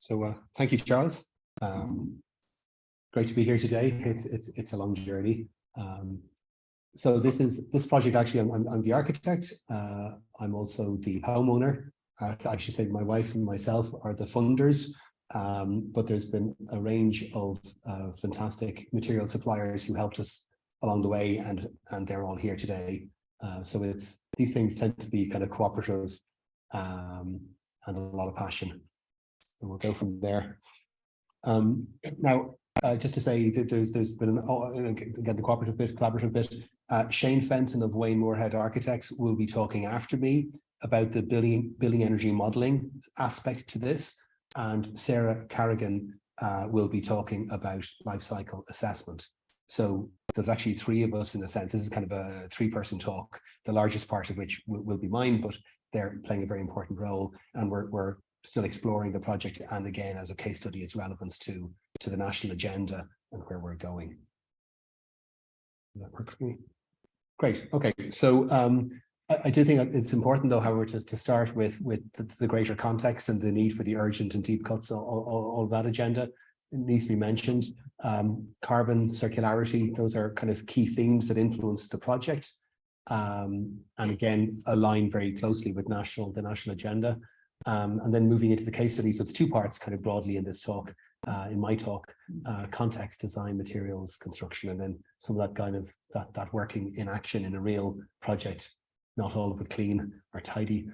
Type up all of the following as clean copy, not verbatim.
So thank you, Charles. Great to be here today. It's a long journey. So this project, actually, I'm the architect. I'm also the homeowner. I should say my wife and myself are the funders. But there's been a range of fantastic material suppliers who helped us along the way, and they're all here today. So these things tend to be kind of cooperative and a lot of passion. So we'll go from there. Now, just to say that there's been again the collaborative bit. Shane Fenton of Wayne Moorhead Architects will be talking after me about the building energy modelling aspect to this, and Sarah Carrigan will be talking about life cycle assessment. So there's actually three of us in a sense. This is kind of a three-person talk, the largest part of which will be mine, but they're playing a very important role, and we're still exploring the project, and again, as a case study, its relevance to the national agenda and where we're going. Does that work for me? Great. Okay. So I do think it's important, though, however, to start with the greater context and the need for the urgent and deep cuts, all of that agenda. It needs to be mentioned. Carbon, circularity, those are kind of key themes that influence the project, and again, align very closely with the national agenda. And then moving into the case study, so it's two parts kind of broadly in this talk, in my talk, context, design, materials, construction, and then some of that kind of that working in action in a real project, not all of it clean or tidy.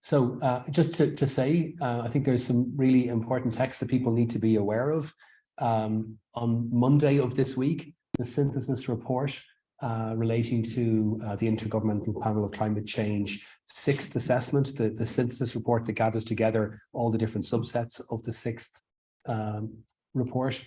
So just to say, I think there's some really important text that people need to be aware of. On Monday of this week, the synthesis report relating to the Intergovernmental Panel of Climate Change sixth assessment, the synthesis report that gathers together all the different subsets of the sixth report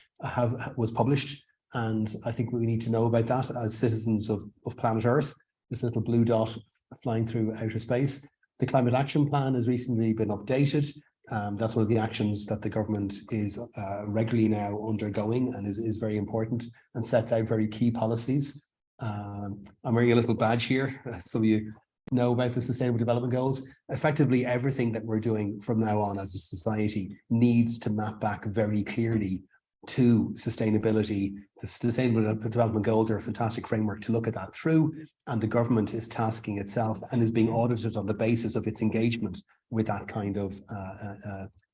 was published. And I think we need to know about that as citizens of planet Earth, this little blue dot flying through outer space. The Climate Action Plan has recently been updated. That's one of the actions that the government is regularly now undergoing, and is very important, and sets out very key policies. I'm wearing a little badge here, so you know about the Sustainable Development Goals. Effectively, everything that we're doing from now on as a society needs to map back very clearly to sustainability. The Sustainable Development Goals are a fantastic framework to look at that through, and the government is tasking itself and is being audited on the basis of its engagement with that kind of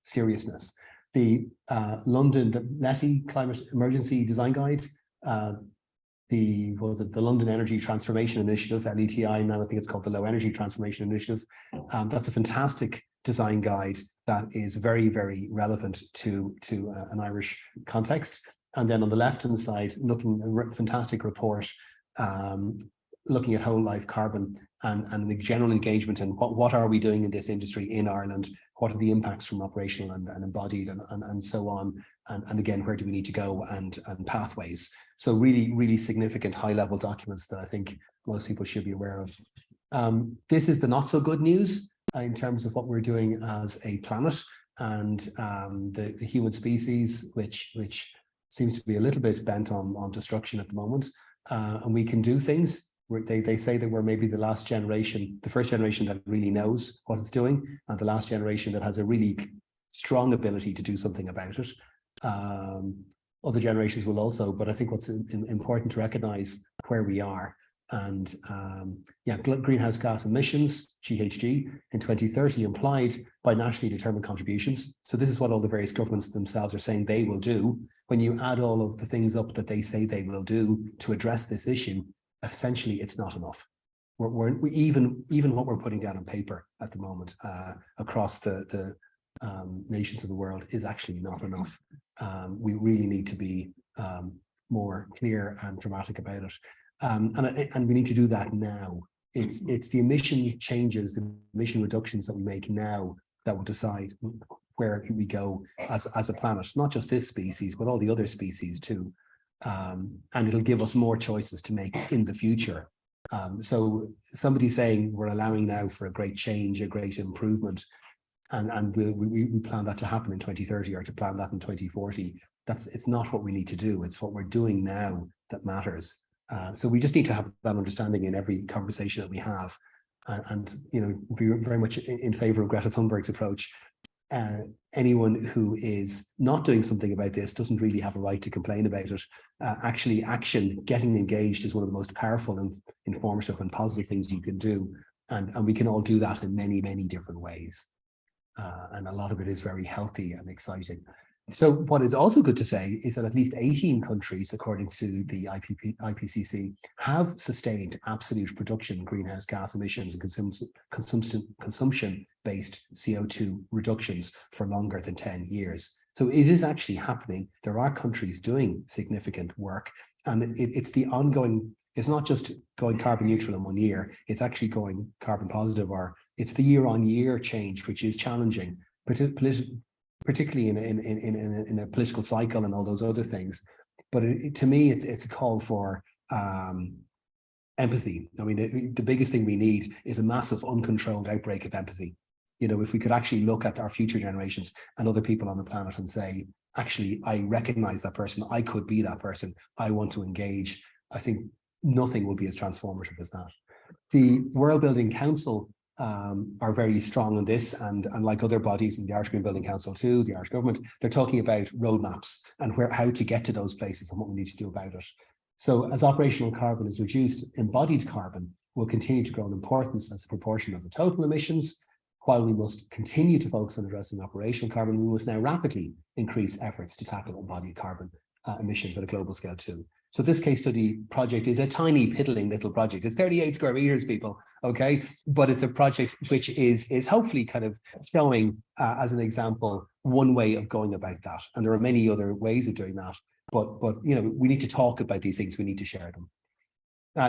seriousness. The London LETI Climate Emergency Design Guide, the London Energy Transformation Initiative, LETI, now I think it's called the Low Energy Transformation Initiative. That's a fantastic design guide that is very, very relevant to an Irish context. And then on the left-hand side, a fantastic report looking at whole life carbon and the general engagement, and what are we doing in this industry in Ireland? What are the impacts from operational and embodied and so on? And again, where do we need to go, and pathways? So really, really significant high-level documents that I think most people should be aware of. This is the not so good news in terms of what we're doing as a planet, and the human species, which seems to be a little bit bent on destruction at the moment. And we can do things. They say that we're maybe the last generation, the first generation that really knows what it's doing, and the last generation that has a really strong ability to do something about it. Other generations will also, but I think what's important to recognize where we are. And greenhouse gas emissions, GHG, in 2030 implied by nationally determined contributions. So this is what all the various governments themselves are saying they will do. When you add all of the things up that they say they will do to address this issue, essentially it's not enough. We even what we're putting down on paper at the moment across the nations of the world is actually not enough. We really need to be more clear and dramatic about it. And we need to do that now. It's the emission changes, the emission reductions that we make now that will decide where we go as a planet, not just this species, but all the other species too. And it'll give us more choices to make in the future. So somebody saying we're allowing now for a great change, a great improvement, and we plan that to happen in 2030 or to plan that in 2040. It's not what we need to do. It's what we're doing now that matters. So we just need to have that understanding in every conversation that we have. and you know, be very much in favor of Greta Thunberg's approach. Anyone who is not doing something about this doesn't really have a right to complain about it. Actually, action, getting engaged, is one of the most powerful and informative and positive things you can do. And we can all do that in many, many different ways. And a lot of it is very healthy and exciting. So what is also good to say is that at least 18 countries, according to the IPCC, have sustained absolute production greenhouse gas emissions and consumption-based CO2 reductions for longer than 10 years. So it is actually happening. There are countries doing significant work, and it's the ongoing, it's not just going carbon neutral in 1 year, it's actually going carbon positive, or it's the year-on-year change, which is challenging, particularly in a political cycle and all those other things. But to me, it's a call for empathy. I mean, the biggest thing we need is a massive uncontrolled outbreak of empathy. You know, if we could actually look at our future generations and other people on the planet and say, actually, I recognize that person, I could be that person, I want to engage, I think nothing will be as transformative as that. The World Building Council are very strong on this, and like other bodies, in the Irish Green Building Council too, the Irish government, they're talking about roadmaps and how to get to those places and what we need to do about it. So as operational carbon is reduced, embodied carbon will continue to grow in importance as a proportion of the total emissions. While we must continue to focus on addressing operational carbon, we must now rapidly increase efforts to tackle embodied carbon emissions at a global scale too. So this case study project is a tiny piddling little project. It's 38 square meters, people, okay? But it's a project which is hopefully kind of showing as an example, one way of going about that. And there are many other ways of doing that. But you know, we need to talk about these things, we need to share them.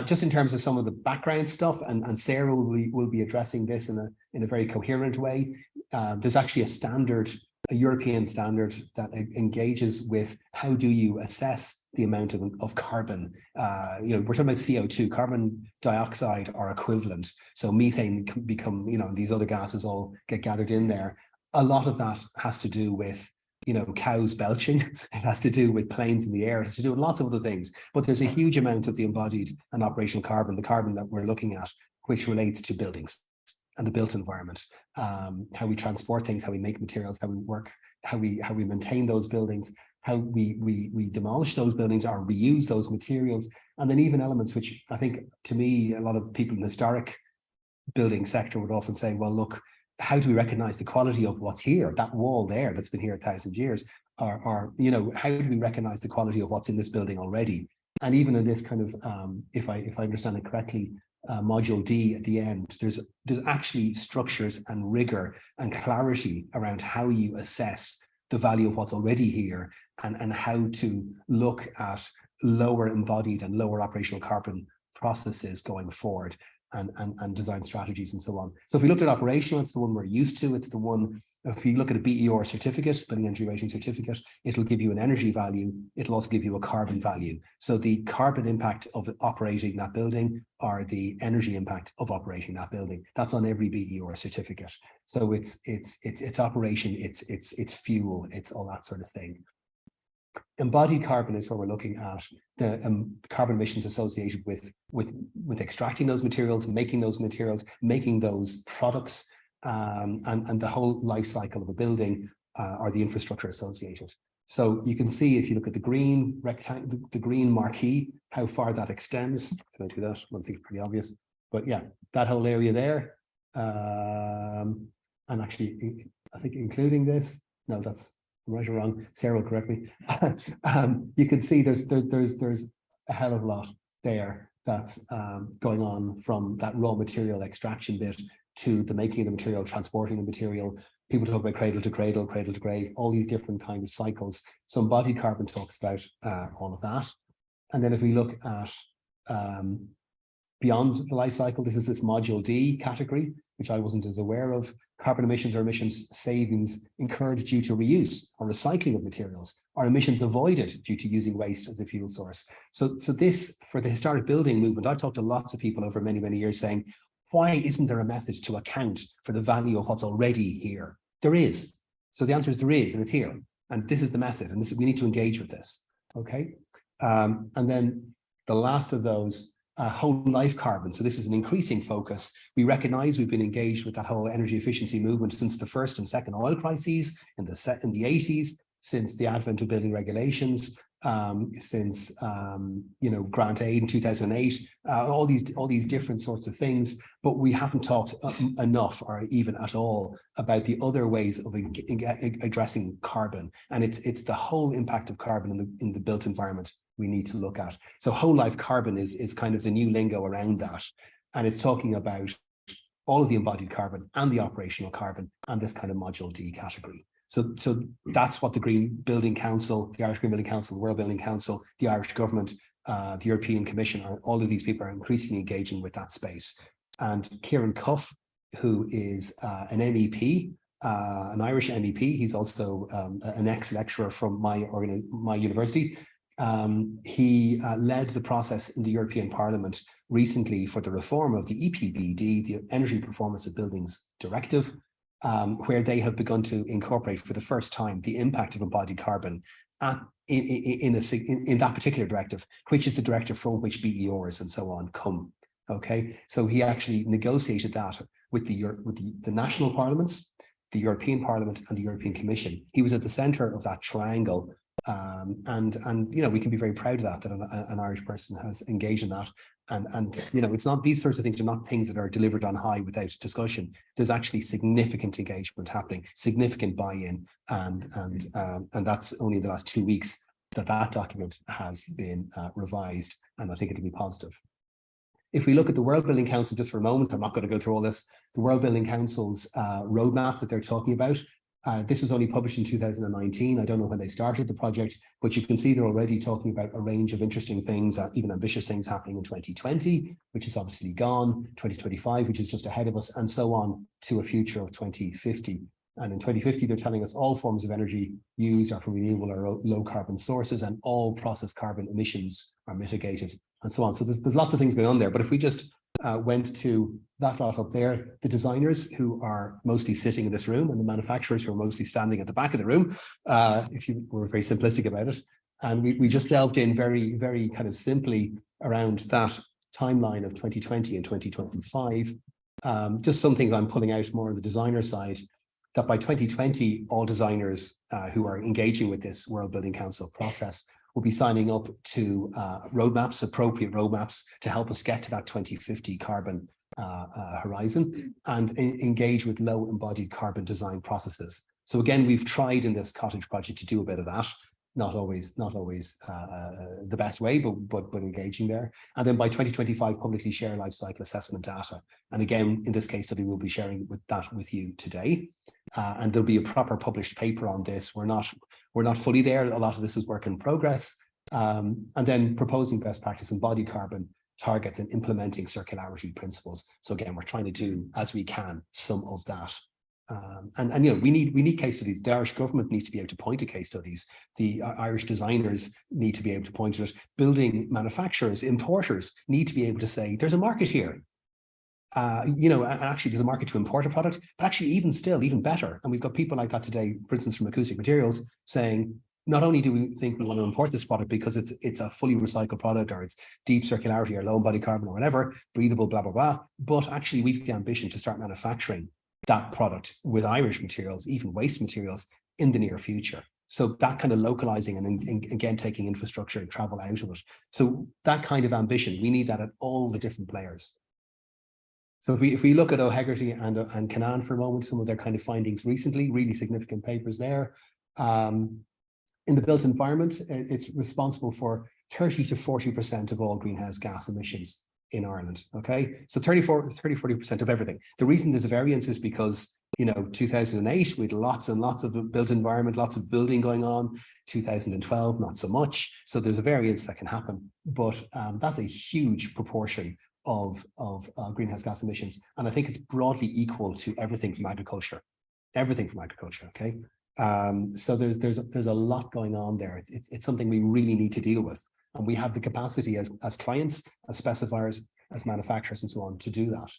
Just in terms of some of the background stuff, and Sarah will be addressing this in a very coherent way. There's actually a European standard that engages with how do you assess the amount of carbon. You know, we're talking about CO2, carbon dioxide are equivalent. So methane can become, you know, these other gases all get gathered in there. A lot of that has to do with, you know, cows belching. It has to do with planes in the air. It has to do with lots of other things. But there's a huge amount of the embodied and operational carbon, the carbon that we're looking at, which relates to buildings and the built environment, how we transport things, how we make materials, how we work, how we maintain those buildings, how we demolish those buildings or reuse those materials, and then even elements which I think, to me, a lot of people in the historic building sector would often say, well, look, how do we recognize the quality of what's here, that wall there that's been here 1,000 years, or you know, how do we recognize the quality of what's in this building already? And even in this kind of, if I understand it correctly, module D at the end, there's actually structures and rigor and clarity around how you assess the value of what's already here, and how to look at lower embodied and lower operational carbon processes going forward, and design strategies and so on. So if we looked at operational, it's the one we're used to. It's the one, if you look at a BER certificate, building energy rating certificate, it'll give you an energy value. It'll also give you a carbon value. So the carbon impact of operating that building, or the energy impact of operating that building, that's on every BER certificate. So it's operation, it's fuel, it's all that sort of thing. Embodied carbon is where we're looking at the carbon emissions associated with extracting those materials, making those products, and the whole life cycle of a building, or the infrastructure associated. So you can see, if you look at the green rectangle, the green marquee, how far that extends. Can I do that? I think it's pretty obvious, but yeah, that whole area there, and actually, I think including this. No, that's right or wrong. Sarah will correct me. You can see there's a hell of a lot there that's going on, from that raw material extraction bit to the making of the material, transporting the material. People talk about cradle to cradle, cradle to grave, all these different kind of cycles. So embodied carbon talks about all of that. And then if we look at beyond the life cycle, this is this module D category, which I wasn't as aware of. Carbon emissions or emissions savings incurred due to reuse or recycling of materials, or emissions avoided due to using waste as a fuel source. So this, for the historic building movement, I've talked to lots of people over many, many years saying, why isn't there a method to account for the value of what's already here? There is. So the answer is there is, and it's here. And this is the method, and we need to engage with this. Okay. And then the last of those whole life carbon. So this is an increasing focus. We recognize we've been engaged with that whole energy efficiency movement since the first and second oil crises in the 80s, since the advent of building regulations, since grant aid in 2008, all these different sorts of things. But we haven't talked enough, or even at all, about the other ways of addressing carbon. And it's the whole impact of carbon in the built environment we need to look at. So whole life carbon is kind of the new lingo around that. And it's talking about all of the embodied carbon and the operational carbon and this kind of module D category. So that's what the Green Building Council, the Irish Green Building Council, the World Building Council, the Irish government, the European Commission, all of these people are increasingly engaging with that space. And Kieran Cuff, who is an MEP, an Irish MEP, he's also an ex-lecturer from my university. He led the process in the European Parliament recently for the reform of the EPBD, the Energy Performance of Buildings Directive, where they have begun to incorporate for the first time the impact of embodied carbon in that particular directive, which is the directive from which BERs and so on come. Okay, so he actually negotiated that with the national parliaments, the European Parliament, and the European Commission. He was at the centre of that triangle. And we can be very proud of that an Irish person has engaged in that, and it's not, these sorts of things are not things that are delivered on high without discussion. There's actually significant engagement happening, significant buy-in, and that's only in the last 2 weeks that document has been revised, and I think it'll be positive. If we look at the World Building Council just for a moment, I'm not going to go through all this. The World Building Council's roadmap that they're talking about. This was only published in 2019. I don't know when they started the project, but you can see they're already talking about a range of interesting things, even ambitious things happening in 2020, which is obviously gone, 2025, which is just ahead of us, and so on to a future of 2050. And in 2050, they're telling us all forms of energy used are from renewable or low carbon sources, and all process carbon emissions are mitigated, and so on. So there's lots of things going on there. But if we just went to that lot up there, the designers who are mostly sitting in this room and the manufacturers who are mostly standing at the back of the room, if you were very simplistic about it. And we just delved in very, very kind of simply around that timeline of 2020 and 2025. Just some things I'm pulling out more on the designer side, that by 2020, all designers who are engaging with this World Building Council process will be signing up to roadmaps, appropriate roadmaps, to help us get to that 2050 carbon horizon, and engage with low embodied carbon design processes. So again, we've tried in this cottage project to do a bit of that, not always the best way, but engaging there. And then by 2025, publicly share life cycle assessment data. And again, in this case study, we'll be sharing that with you today. And there'll be a proper published paper on this. We're not fully there. A lot of this is work in progress. And then proposing best practice embodied carbon targets and implementing circularity principles. So again, we're trying to do as we can some of that. We need case studies. The Irish government needs to be able to point to case studies. The Irish designers need to be able to point to it. Building manufacturers, importers need to be able to say, there's a market here. Actually there's a market to import a product, but actually even better. And we've got people like that today, for instance, from Acoustic Materials, saying, not only do we think we want to import this product because it's a fully recycled product, or it's deep circularity or low embodied carbon or whatever, breathable, blah, blah, blah, but actually we've the ambition to start manufacturing that product with Irish materials, even waste materials, in the near future. So that kind of localizing and again, taking infrastructure and travel out of it. So that kind of ambition, we need that at all the different players. So if we look at O'Hegarty and Canaan for a moment, some of their kind of findings recently, really significant papers there. In the built environment, it's responsible for 30 to 40% of all greenhouse gas emissions in Ireland. Okay, so 40% of everything. The reason there's a variance is because 2008 we had lots and lots of built environment, lots of building going on. 2012 not so much. So there's a variance that can happen, but that's a huge proportion of greenhouse gas emissions, and I think it's broadly equal to everything from agriculture. Okay, so there's a lot going on there. It's something we really need to deal with, and we have the capacity as clients, as specifiers, as manufacturers, and so on, to do that.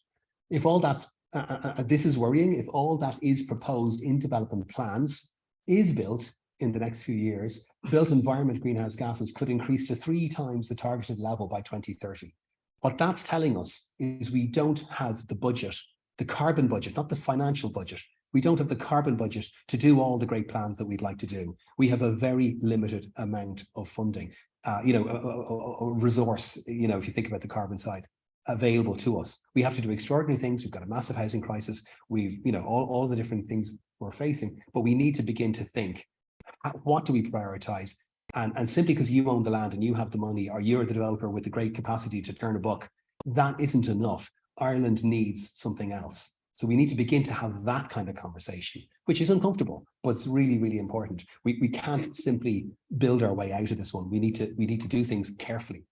If all that's this is worrying. If all that is proposed in development plans is built in the next few years, built environment greenhouse gases could increase to 3 times the targeted level by 2030. What that's telling us is we don't have the budget, the carbon budget, not the financial budget. We don't have the carbon budget to do all the great plans that we'd like to do. We have a very limited amount of funding, a resource, if you think about the carbon side, available to us. We have to do extraordinary things. We've got a massive housing crisis. We've, all the different things we're facing, but we need to begin to think, what do we prioritize? And simply because you own the land and you have the money, or you're the developer with the great capacity to turn a buck, that isn't enough. Ireland needs something else. So we need to begin to have that kind of conversation, which is uncomfortable, but it's really, really important. We can't simply build our way out of this one. We need to do things carefully.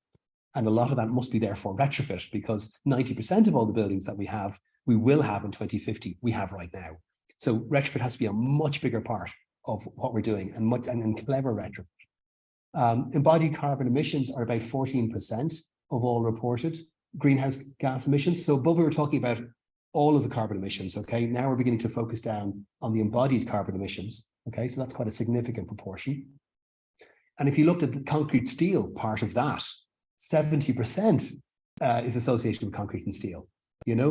And a lot of that must be there for retrofit, because 90% of all the buildings that we will have in 2050, we have right now. So retrofit has to be a much bigger part of what we're doing, and clever retrofit. Embodied carbon emissions are about 14% of all reported greenhouse gas emissions. So above we were talking about all of the carbon emissions, okay? Now we're beginning to focus down on the embodied carbon emissions, okay? So that's quite a significant proportion. And if you looked at the concrete steel part of that, 70% is associated with concrete and steel.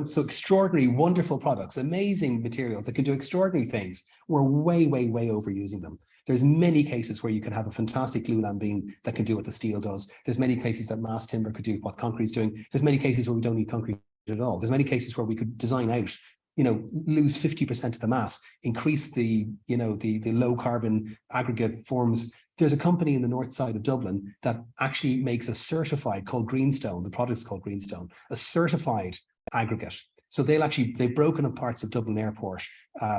So extraordinary, wonderful products, amazing materials that can do extraordinary things. We're way, way, way overusing them. There's many cases where you can have a fantastic glulam beam that can do what the steel does. There's many cases that mass timber could do what concrete's doing. There's many cases where we don't need concrete at all. There's many cases where we could design out, lose 50% of the mass, increase the low carbon aggregate forms. There's a company in the north side of Dublin that actually makes a certified, called Greenstone, the product's called Greenstone, a certified aggregate. So they've broken up parts of Dublin Airport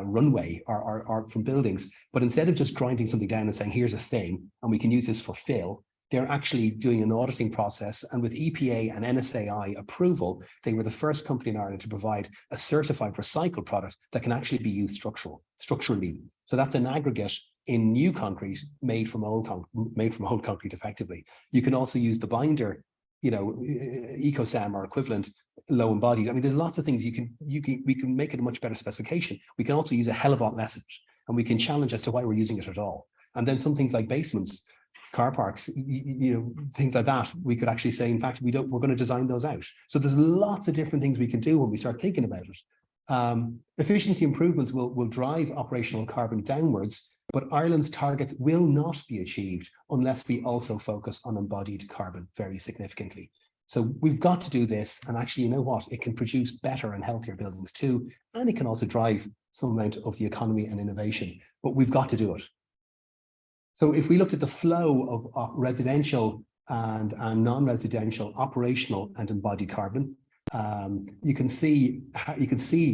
runway or from buildings, but instead of just grinding something down and saying, here's a thing, and we can use this for fill, they're actually doing an auditing process. And with EPA and NSAI approval, they were the first company in Ireland to provide a certified recycled product that can actually be used structurally. So that's an aggregate in new concrete made from old concrete effectively. You can also use the binder, EcoSam or equivalent, low embodied. I mean, there's lots of things we can make it a much better specification. We can also use a hell of a lot less of it, and we can challenge as to why we're using it at all. And then some things like basements, car parks, things like that, we could actually say, in fact, we're going to design those out. So there's lots of different things we can do when we start thinking about it. Efficiency improvements will drive operational carbon downwards, but Ireland's targets will not be achieved unless we also focus on embodied carbon very significantly. So we've got to do this, and actually, you know what? It can produce better and healthier buildings too, and it can also drive some amount of the economy and innovation, but we've got to do it. So if we looked at the flow of residential and non-residential operational and embodied carbon, you can see,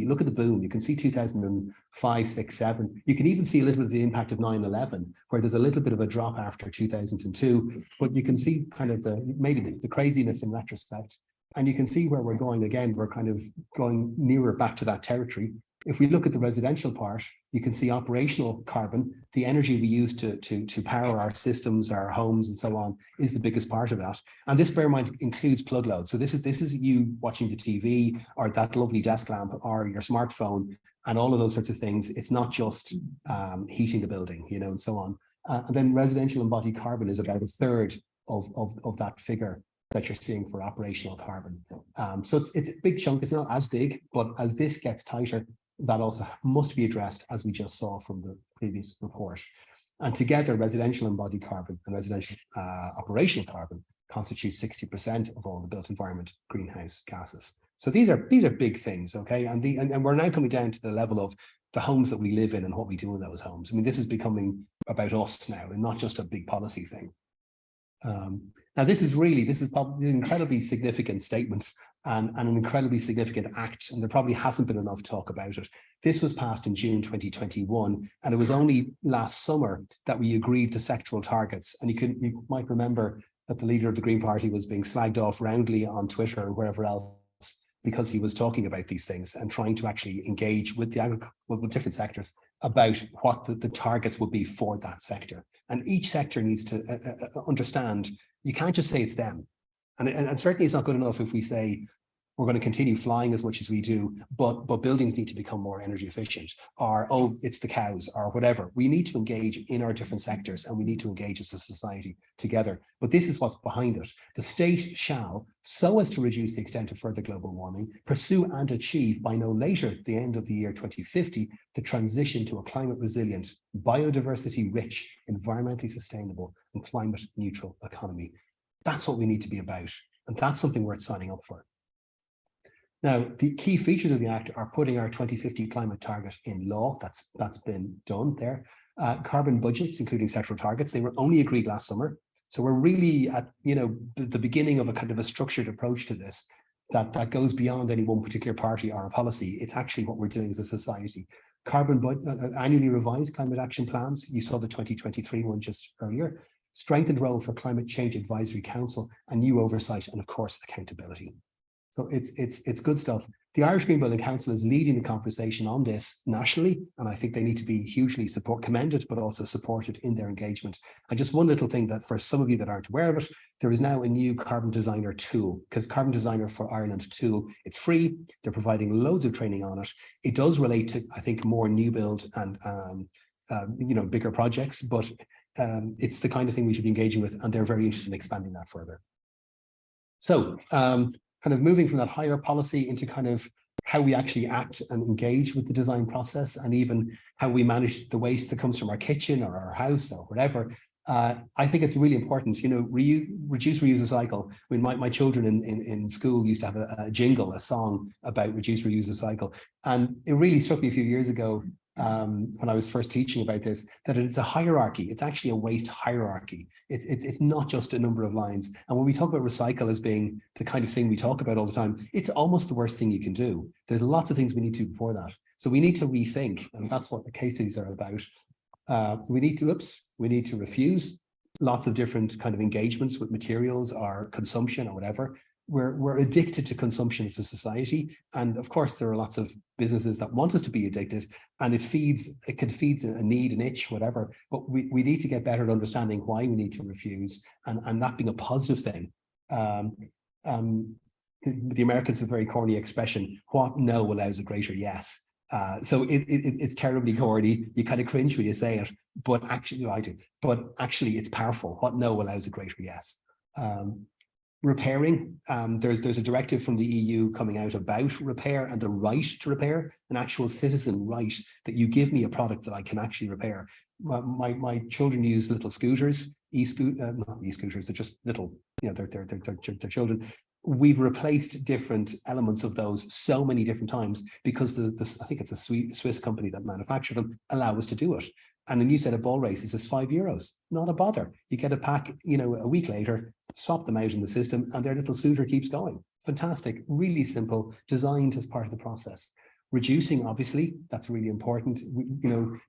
look at the boom, you can see 2005, 6, 7. You can even see a little bit of the impact of 9/11, where there's a little bit of a drop after 2002, but you can see kind of maybe the craziness in retrospect. And you can see where we're going again. We're kind of going nearer back to that territory. If we look at the residential part, you can see operational carbon, the energy we use to power our systems, our homes, and so on, is the biggest part of that. And this, bear in mind, includes plug loads. So this is you watching the TV, or that lovely desk lamp, or your smartphone, and all of those sorts of things. It's not just heating the building, and so on. And then residential embodied carbon is about a third of that figure that you're seeing for operational carbon. So it's a big chunk. It's not as big, but as this gets tighter, that also must be addressed, as we just saw from the previous report. And together, residential embodied carbon and residential operational carbon constitute 60% of all the built environment greenhouse gases. So these are big things, okay? And we're now coming down to the level of the homes that we live in and what we do in those homes. I mean, this is becoming about us now, and not just a big policy thing. Now, this is probably an incredibly significant statement and an incredibly significant act, and there probably hasn't been enough talk about it. This was passed in June 2021, and it was only last summer that we agreed to sectoral targets. And you might remember that the leader of the Green Party was being slagged off roundly on Twitter and wherever else, because he was talking about these things and trying to actually engage with with different sectors about what the targets would be for that sector. And each sector needs to understand, you can't just say it's them. And certainly it's not good enough if we say we're going to continue flying as much as we do, but buildings need to become more energy efficient, or, oh, it's the cows, or whatever. We need to engage in our different sectors, and we need to engage as a society together. but this is what's behind it. The state shall, so as to reduce the extent of further global warming, pursue and achieve by no later the end of the year 2050, the transition to a climate resilient, biodiversity rich, environmentally sustainable and climate neutral economy. That's what we need to be about. And that's something worth signing up for. Now, the key features of the Act are putting our 2050 climate target in law. That's been done there. Carbon budgets, including sectoral targets, they were only agreed last summer. So we're really at, the beginning of a kind of a structured approach to this that goes beyond any one particular party or a policy. It's actually what we're doing as a society. Annually revised climate action plans. You saw the 2023 one just earlier. Strengthened role for Climate Change Advisory Council and new oversight and, of course, accountability. So it's good stuff. The Irish Green Building Council is leading the conversation on this nationally, and I think they need to be hugely commended, but also supported in their engagement. And just one little thing that for some of you that aren't aware of it, there is now a new Carbon Designer tool, because Carbon Designer for Ireland tool, it's free. They're providing loads of training on it. It does relate to, I think, more new build and bigger projects, but it's the kind of thing we should be engaging with, and they're very interested in expanding that further. So kind of moving from that higher policy into kind of how we actually act and engage with the design process, and even how we manage the waste that comes from our kitchen or our house or whatever. I think it's really important, reduce, reuse, recycle. I mean, my children in school used to have a jingle, a song about reduce, reuse, recycle. And it really struck me a few years ago when I was first teaching about this, that it's a hierarchy. It's actually a waste hierarchy. It's not just a number of lines. And when we talk about recycle as being the kind of thing we talk about all the time, it's almost the worst thing you can do. There's lots of things we need to do before that. So we need to rethink, and that's what the case studies are about. We need to refuse lots of different kind of engagements with materials or consumption or whatever. We're addicted to consumption as a society. And of course, there are lots of businesses that want us to be addicted, and it can feed a need, an itch, whatever. But we need to get better at understanding why we need to refuse, and that being a positive thing. The Americans have a very corny expression, what no allows a greater yes. So it's terribly corny. You kind of cringe when you say it, but actually, I do. But actually, it's powerful. What no allows a greater yes. Repairing, there's a directive from the EU coming out about repair and the right to repair, an actual citizen right that you give me a product that I can actually repair. My children use little scooters, not e-scooters, they're just little, they're children. We've replaced different elements of those so many different times because I think it's a Swiss company that manufactured them, allow us to do it. And a new set of ball races is €5, not a bother. You get a pack, a week later, swap them out in the system, and their little scooter keeps going. Fantastic, really simple, designed as part of the process. Reducing, obviously, that's really important.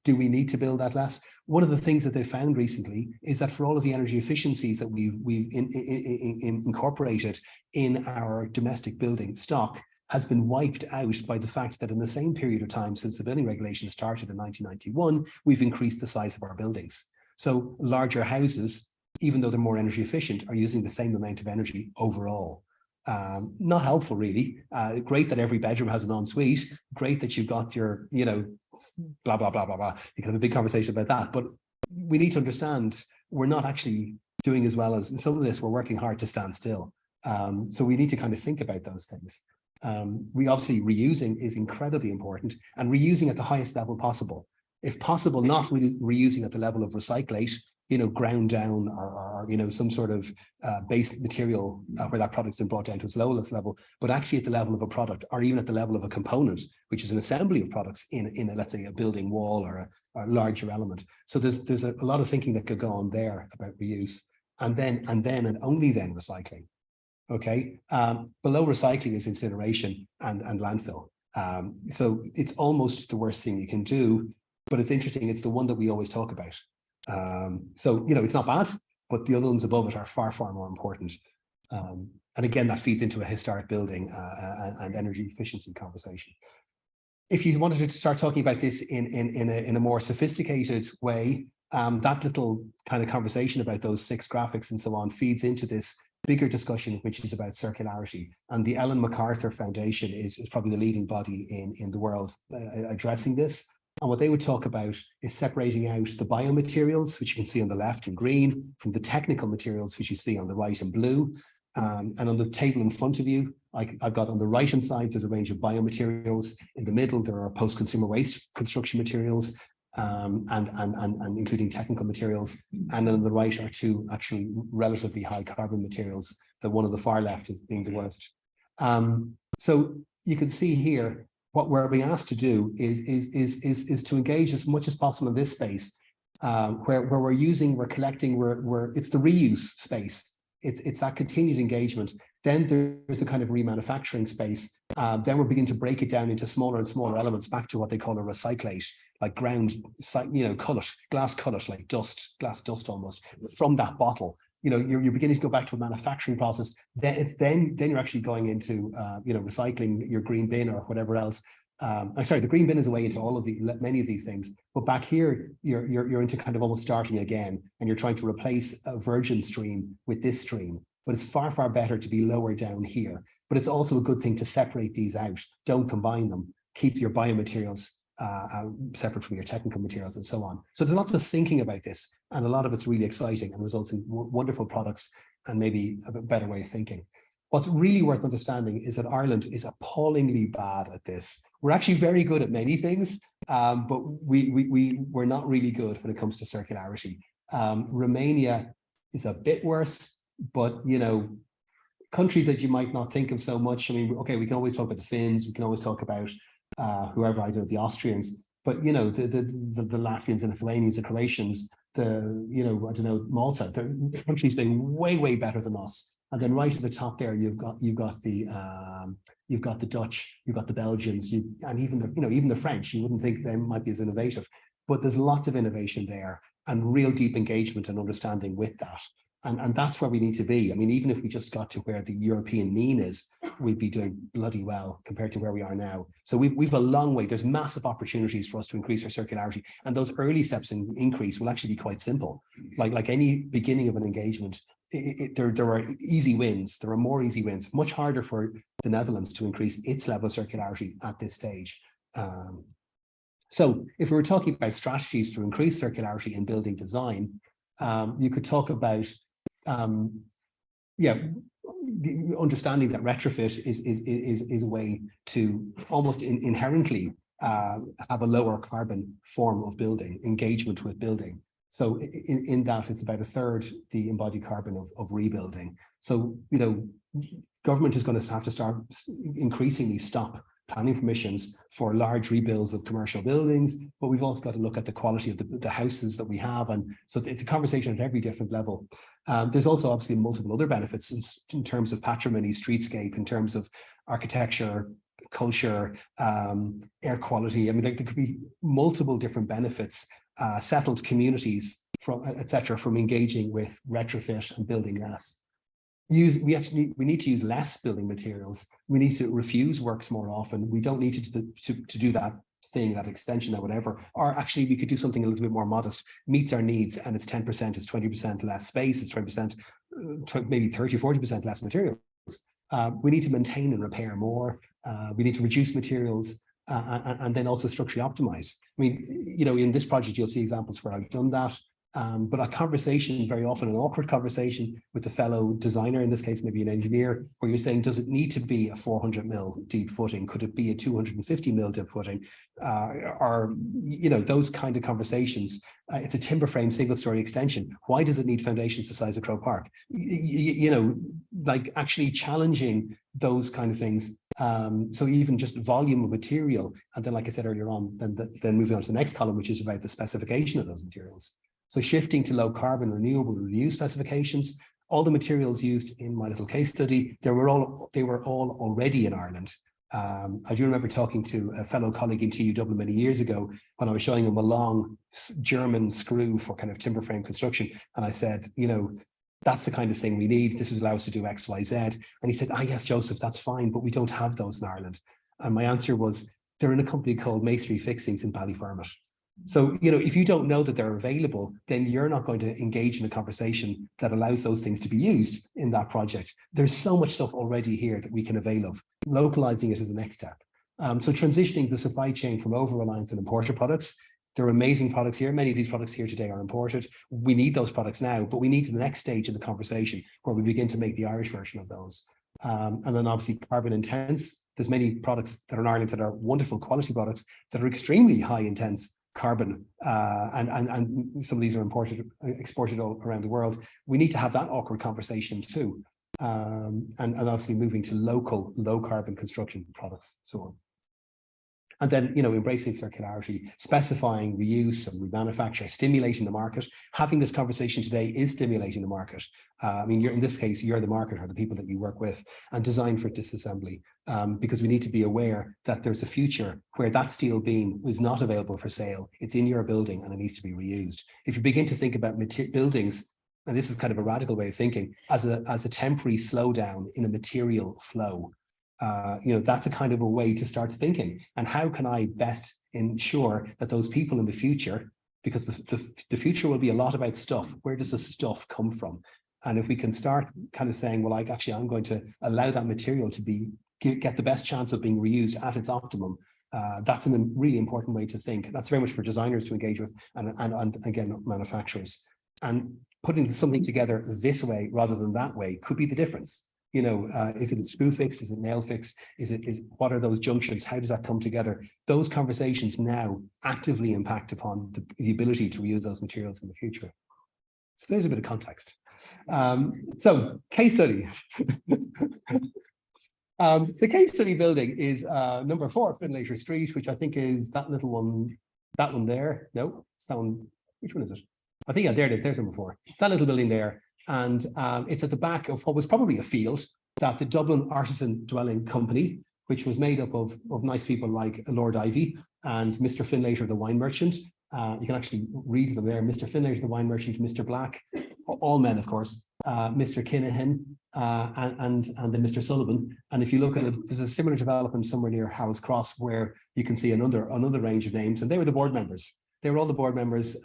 Do we need to build that less? One of the things that they found recently is that for all of the energy efficiencies that we've incorporated in our domestic building stock, has been wiped out by the fact that in the same period of time since the building regulations started in 1991, we've increased the size of our buildings. So larger houses, even though they're more energy efficient, are using the same amount of energy overall. Not helpful, really. Great that every bedroom has an ensuite. Great that you've got your, blah, blah, blah, blah, blah. You can have a big conversation about that. But we need to understand we're not actually doing as well as some of this. We're working hard to stand still. So we need to kind of think about those things. We obviously, reusing is incredibly important, and reusing at the highest level possible. If possible, not reusing at the level of recyclate, ground down or some sort of base material where that product's been brought down to its lowest level, but actually at the level of a product, or even at the level of a component, which is an assembly of products in a, let's say, a building wall or a larger element. So there's a lot of thinking that could go on there about reuse, and only then recycling. Okay, below recycling is incineration and landfill. So it's almost the worst thing you can do, but it's interesting. It's the one that we always talk about. So it's not bad, but the other ones above it are far, far more important. And again, that feeds into a historic building and energy efficiency conversation. If you wanted to start talking about this in a more sophisticated way, that little kind of conversation about those 6 graphics and so on feeds into this bigger discussion, which is about circularity. And the Ellen MacArthur Foundation is probably the leading body in the world addressing this. And what they would talk about is separating out the biomaterials, which you can see on the left in green, from the technical materials, which you see on the right in blue. And on the table in front of you, I've got on the right-hand side, there's a range of biomaterials. In the middle, there are post-consumer waste construction materials, and including technical materials. And on the right are two actually relatively high carbon materials. The one on the far left is being the worst. So you can see here, what we're being asked to do is to engage as much as possible in this space, where we're collecting, it's the reuse space. It's that continued engagement. Then there's the kind of remanufacturing space. Then we're beginning to break it down into smaller and smaller elements, back to what they call a recyclate, like ground, cullet, glass cullet, like dust, glass dust almost, from that bottle. You're beginning to go back to a manufacturing process. Then you're actually going into recycling your green bin or whatever else. I'm sorry, the green bin is a way into many of these things, but back here you're into kind of almost starting again, and you're trying to replace a virgin stream with this stream. But it's far, far better to be lower down here. But it's also a good thing to separate these out. Don't combine them. Keep your biomaterials separate from your technical materials and so on. So there's lots of thinking about this, and a lot of it's really exciting and results in wonderful products and maybe a better way of thinking. What's really worth understanding is that Ireland is appallingly bad at this. We're actually very good at many things, but we're not really good when it comes to circularity. Romania is a bit worse, but countries that you might not think of so much. I mean, okay, we can always talk about the Finns, we can always talk about whoever, I don't know, the Austrians, but the Latvians and Lithuanians and Croatians, I don't know, Malta, they're countries doing way, way better than us. And then right at the top there, you've got the Dutch, you've got the Belgians, and even the French. You wouldn't think they might be as innovative, but there's lots of innovation there and real deep engagement and understanding with that. And that's where we need to be. I mean, even if we just got to where the European mean is, we'd be doing bloody well compared to where we are now. So we've a long way. There's massive opportunities for us to increase our circularity, and those early steps in increase will actually be quite simple. Like any beginning of an engagement, there are easy wins. There are more easy wins. Much harder for the Netherlands to increase its level of circularity at this stage. So if we were talking about strategies to increase circularity in building design, you could talk about understanding that retrofit is a way to almost inherently have a lower carbon form of building, engagement with building. So in that, it's about a third the embodied carbon of rebuilding. So, government is going to have to start increasingly stop planning permissions for large rebuilds of commercial buildings, but we've also got to look at the quality of the houses that we have. And so it's a conversation at every different level. There's also obviously multiple other benefits in terms of patrimony, streetscape, in terms of architecture, culture, air quality. I mean, there could be multiple different benefits, settled communities, etc., from engaging with retrofit and building less. We need to use less building materials. We need to refuse works more often. We don't need to do that thing, that extension, or whatever. Or actually, we could do something a little bit more modest, meets our needs, and it's 10%, it's 20% less space, it's 20%, maybe 30, 40% less materials. We need to maintain and repair more. We need to reduce materials and then also structurally optimize. I mean, in this project, you'll see examples where I've done that. But a conversation, very often an awkward conversation with the fellow designer, in this case, maybe an engineer, where you're saying, does it need to be a 400 mil deep footing? Could it be a 250 mil deep footing? Or those kind of conversations. It's a timber frame single story extension. Why does it need foundations the size of Croke Park? Like actually challenging those kind of things. So even just volume of material, and then, like I said earlier on, then moving on to the next column, which is about the specification of those materials. So shifting to low carbon, renewable, reuse specifications. All the materials used in my little case study, they were all already in Ireland. I do remember talking to a fellow colleague in TUW many years ago when I was showing him a long German screw for kind of timber frame construction, and I said, that's the kind of thing we need. This would allow us to do X, Y, Z. And he said, yes, Joseph, that's fine, but we don't have those in Ireland. And my answer was, they're in a company called Masonry Fixings in Ballyfermot. So, if you don't know that they're available, then you're not going to engage in a conversation that allows those things to be used in that project. There's so much stuff already here that we can avail of. Localizing it is the next step. So transitioning the supply chain from over-reliance on imported products. There are amazing products here. Many of these products here today are imported. We need those products now, but we need to the next stage in the conversation where we begin to make the Irish version of those. And then obviously carbon intense. There's many products that are in Ireland that are wonderful quality products that are extremely high intense carbon, and some of these are exported all around the world. We need to have that awkward conversation too. And obviously moving to local, low carbon construction products, so on. And then, you know, embracing circularity, specifying reuse and remanufacture, stimulating the market. Having this conversation today is stimulating the market. I mean, in this case, you're the market or the people that you work with, and design for disassembly, because we need to be aware that there's a future where that steel beam is not available for sale. It's in your building and it needs to be reused. If you begin to think about buildings, and this is kind of a radical way of thinking, as a temporary slowdown in a material flow, you know, that's a kind of a way to start thinking. And how can I best ensure that those people in the future, because the future will be a lot about stuff, where does the stuff come from? And if we can start kind of saying, well, like, actually, I'm going to allow that material to get the best chance of being reused at its optimum, that's a really important way to think. That's very much for designers to engage with, and again, manufacturers. And putting something together this way rather than that way could be the difference. You know, is it a screw fix? Is it nail fix? What are those junctions? How does that come together? Those conversations now actively impact upon the ability to reuse those materials in the future. So there's a bit of context. So case study. The case study building is number 4, Findlater Street, which I think is that little one, that one there. No, it's that one. Which one is it? I think, yeah, there it is. There's number 4. That little building there. And it's at the back of what was probably a field that the Dublin Artisan Dwelling Company, which was made up of nice people like Lord Ivy and Mr. Findlater, the wine merchant. You can actually read them there. Mr. Findlater, the wine merchant, Mr. Black, all men, of course, Mr. Kinahan, and then Mr. Sullivan. And if you look at it, there's a similar development somewhere near Howes Cross where you can see another range of names, and they were the board members. They were all the board members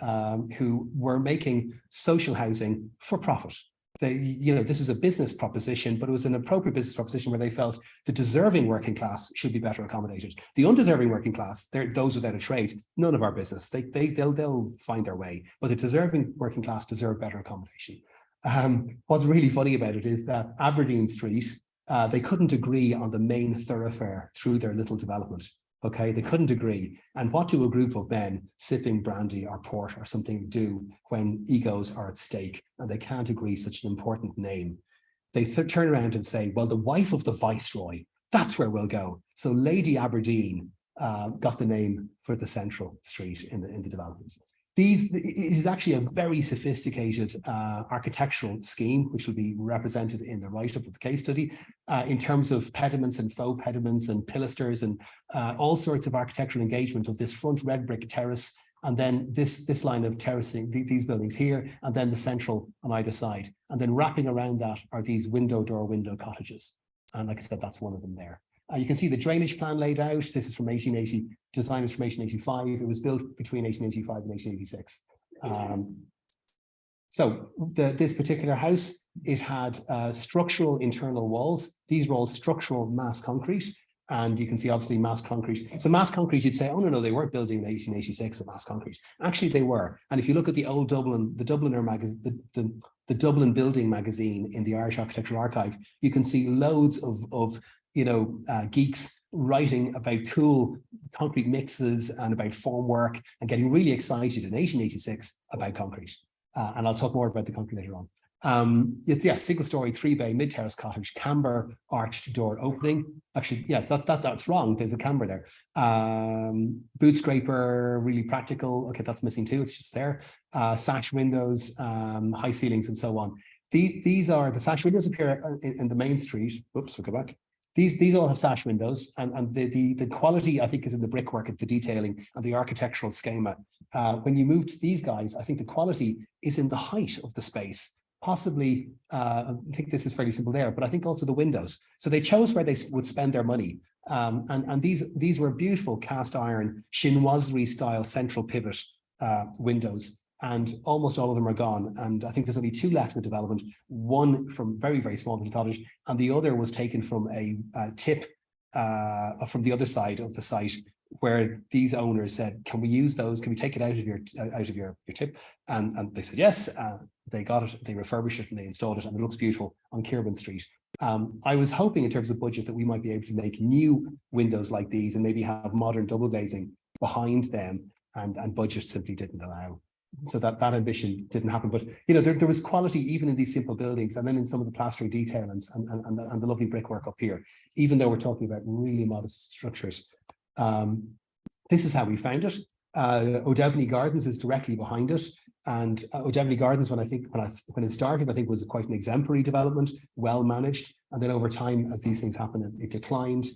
who were making social housing for profit. You know, this was a business proposition, but it was an appropriate business proposition where they felt the deserving working class should be better accommodated. The undeserving working class, they're those without a trade, none of our business. They'll find their way, but the deserving working class deserve better accommodation. What's really funny about it is that Aberdeen Street, they couldn't agree on the main thoroughfare through their little development. Okay, they couldn't agree. And what do a group of men sipping brandy or port or something do when egos are at stake and they can't agree such an important name? They turn around and say, well, the wife of the Viceroy, that's where we'll go. So Lady Aberdeen got the name for the central street in the development. It is actually a very sophisticated architectural scheme, which will be represented in the write-up of the case study, in terms of pediments and faux pediments and pilasters and all sorts of architectural engagement of this front red brick terrace, and then this line of terracing, these buildings here, and then the central on either side. And then wrapping around that are these window cottages. And like I said, that's one of them there. You can see the drainage plan laid out. This is from 1880, design is from 1885. It was built between 1885 and 1886. So this particular house, it had structural internal walls. These were all structural mass concrete. And you can see obviously mass concrete. So mass concrete, you'd say, oh, no, they weren't building in 1886 with mass concrete. Actually, they were. And if you look at the old Dublin, the Dubliner magazine, the Dublin Building magazine in the Irish Architectural Archive, you can see loads of geeks writing about cool concrete mixes and about formwork and getting really excited in 1886 about concrete. And I'll talk more about the concrete later on. It's single story, 3-bay, mid-terrace cottage, camber arched door opening. Actually, yes, that's wrong. There's a camber there. Boot scraper, really practical. Okay, that's missing too. It's just there. Sash windows, high ceilings, and so on. These are the sash windows appear in the main street. Oops, we'll go back. These all have sash windows, and the quality, I think, is in the brickwork, the detailing, and the architectural schema. When you move to these guys, I think the quality is in the height of the space. Possibly, I think this is fairly simple there, but I think also the windows. So they chose where they would spend their money. And these were beautiful cast iron, chinoiserie style central pivot windows. And almost all of them are gone. And I think there's only 2 left in the development, one from very, very small little cottage, and the other was taken from a tip from the other side of the site, where these owners said, can we use those? Can we take it out of your tip? And they said, yes, they got it, they refurbished it and they installed it, and it looks beautiful on Kierman Street. I was hoping in terms of budget that we might be able to make new windows like these and maybe have modern double glazing behind them, and budget simply didn't allow. So that ambition didn't happen. But there was quality even in these simple buildings, and then in some of the plastering detail and the lovely brickwork up here, even though we're talking about really modest structures. This is how we found it. O'Devney Gardens is directly behind it, and O'Devney Gardens, when it started, I think was quite an exemplary development, well managed, and then over time, as these things happen, it declined.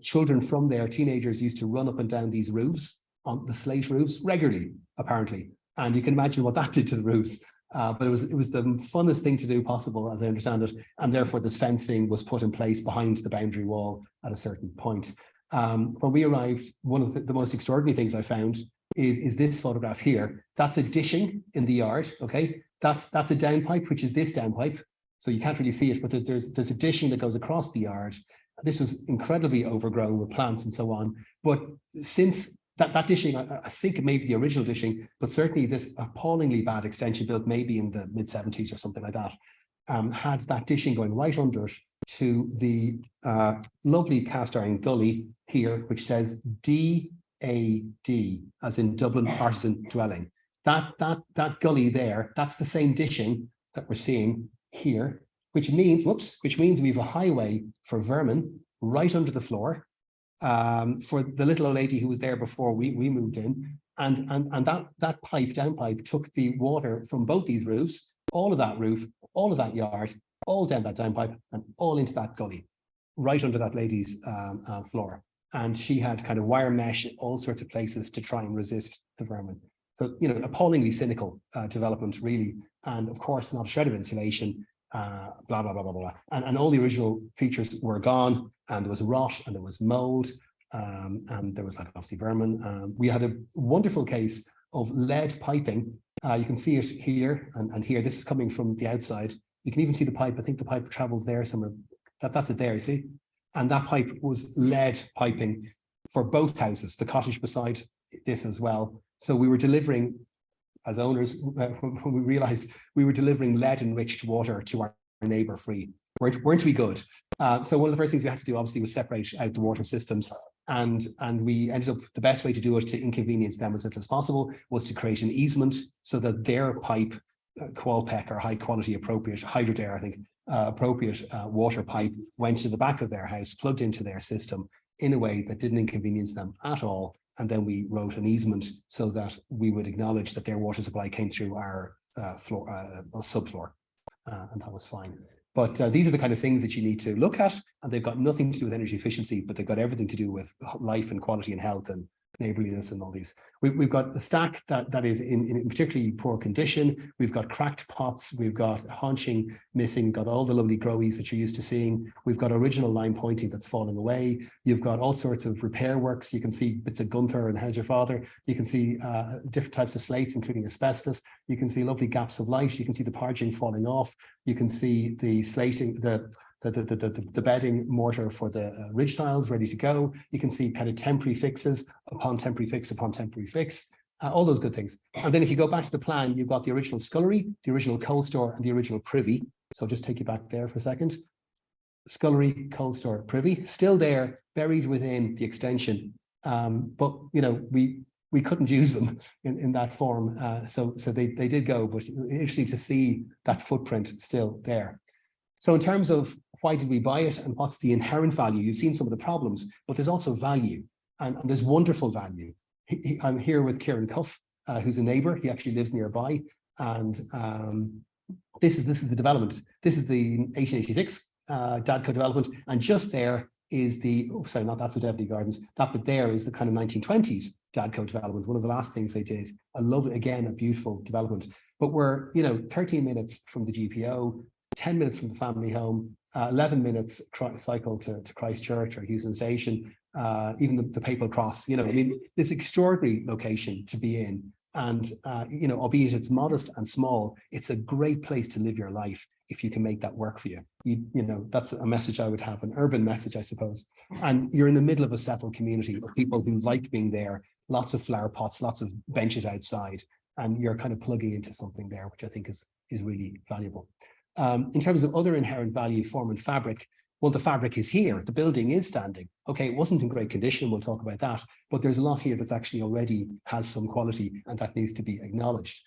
Children from there, teenagers, used to run up and down these roofs, on the slate roofs, regularly, apparently, and you can imagine what that did to the roofs. But it was the funnest thing to do possible, as I understand it, and therefore this fencing was put in place behind the boundary wall at a certain point. When we arrived, one of the most extraordinary things I found is this photograph here. That's a dishing in the yard. Okay, that's a downpipe, which is this downpipe. So you can't really see it, but there's a dishing that goes across the yard. This was incredibly overgrown with plants and so on. But since that dishing, I think it may be the original dishing, but certainly this appallingly bad extension built maybe in the mid-70s or something like that, had that dishing going right under it to the lovely cast iron gully here, which says DAD, as in Dublin Artisan Dwelling. That gully there, that's the same dishing that we're seeing here, which means we have a highway for vermin right under the floor, for the little old lady who was there before we moved in, and that downpipe took the water from both these roofs, all of that roof, all of that yard, all down that downpipe, and all into that gully, right under that lady's floor. And she had kind of wire mesh in all sorts of places to try and resist the vermin. So, appallingly cynical development, really. And of course, not a shred of insulation, blah, blah, blah, blah, blah. And all the original features were gone, and there was rot, and there was mold, and there was obviously vermin. We had a wonderful case of lead piping. You can see it here and here. This is coming from the outside. You can even see the pipe. I think the pipe travels there somewhere. That's it there, you see? And that pipe was lead piping for both houses, the cottage beside this as well. So we were delivering, as owners, when we realized we were delivering lead-enriched water to our neighbour free. Weren't we good? So one of the first things we had to do, obviously, was separate out the water systems. And we ended up, the best way to do it to inconvenience them as little as possible was to create an easement so that their pipe, Qualpec, or high quality appropriate, Hydrodare, I think, appropriate water pipe went to the back of their house, plugged into their system in a way that didn't inconvenience them at all. And then we wrote an easement so that we would acknowledge that their water supply came through our subfloor, and that was fine. But these are the kind of things that you need to look at, and they've got nothing to do with energy efficiency, but they've got everything to do with life and quality and health and neighborliness and all these. We've got a stack that is in particularly poor condition. We've got cracked pots, we've got haunching missing, got all the lovely growies that you're used to seeing. We've got original line pointing that's falling away. You've got all sorts of repair works. You can see bits of Gunther and How's Your Father. You can see different types of slates, including asbestos. You can see lovely gaps of light. You can see the parging falling off. You can see the slating, the bedding mortar for the ridge tiles ready to go. You can see kind of temporary fixes upon temporary fix upon temporary fix, all those good things. And then if you go back to the plan, you've got the original scullery, the original coal store, and the original privy. So I'll just take you back there for a second. Scullery, coal store, privy, still there, buried within the extension. But we couldn't use them in that form. So they did go, but interesting to see that footprint still there. So in terms of why did we buy it and what's the inherent value, you've seen some of the problems, but there's also value, and there's wonderful value. I'm here with Kieran Cuff, who's a neighbour. He actually lives nearby, and this is the development. This is the 1886 Dadco development, and just there is the, that's O'Devny Gardens, that bit there is the kind of 1920s Dadco development, one of the last things they did. I love it, again, a beautiful development. But we're 13 minutes from the GPO, 10 minutes from the family home, 11 minutes cycle to Christchurch or Houston Station, even the Papal Cross. This extraordinary location to be in, and albeit it's modest and small, it's a great place to live your life. if you can make that work for you. You know, that's a message I would have, an urban message, I suppose. And you're in the middle of a settled community of people who like being there, lots of flower pots, lots of benches outside, and you're kind of plugging into something there, which I think is really valuable. In terms of other inherent value, form and fabric, well, the fabric is here. The building is standing. Okay, it wasn't in great condition. We'll talk about that. But there's a lot here that's actually already has some quality, and that needs to be acknowledged.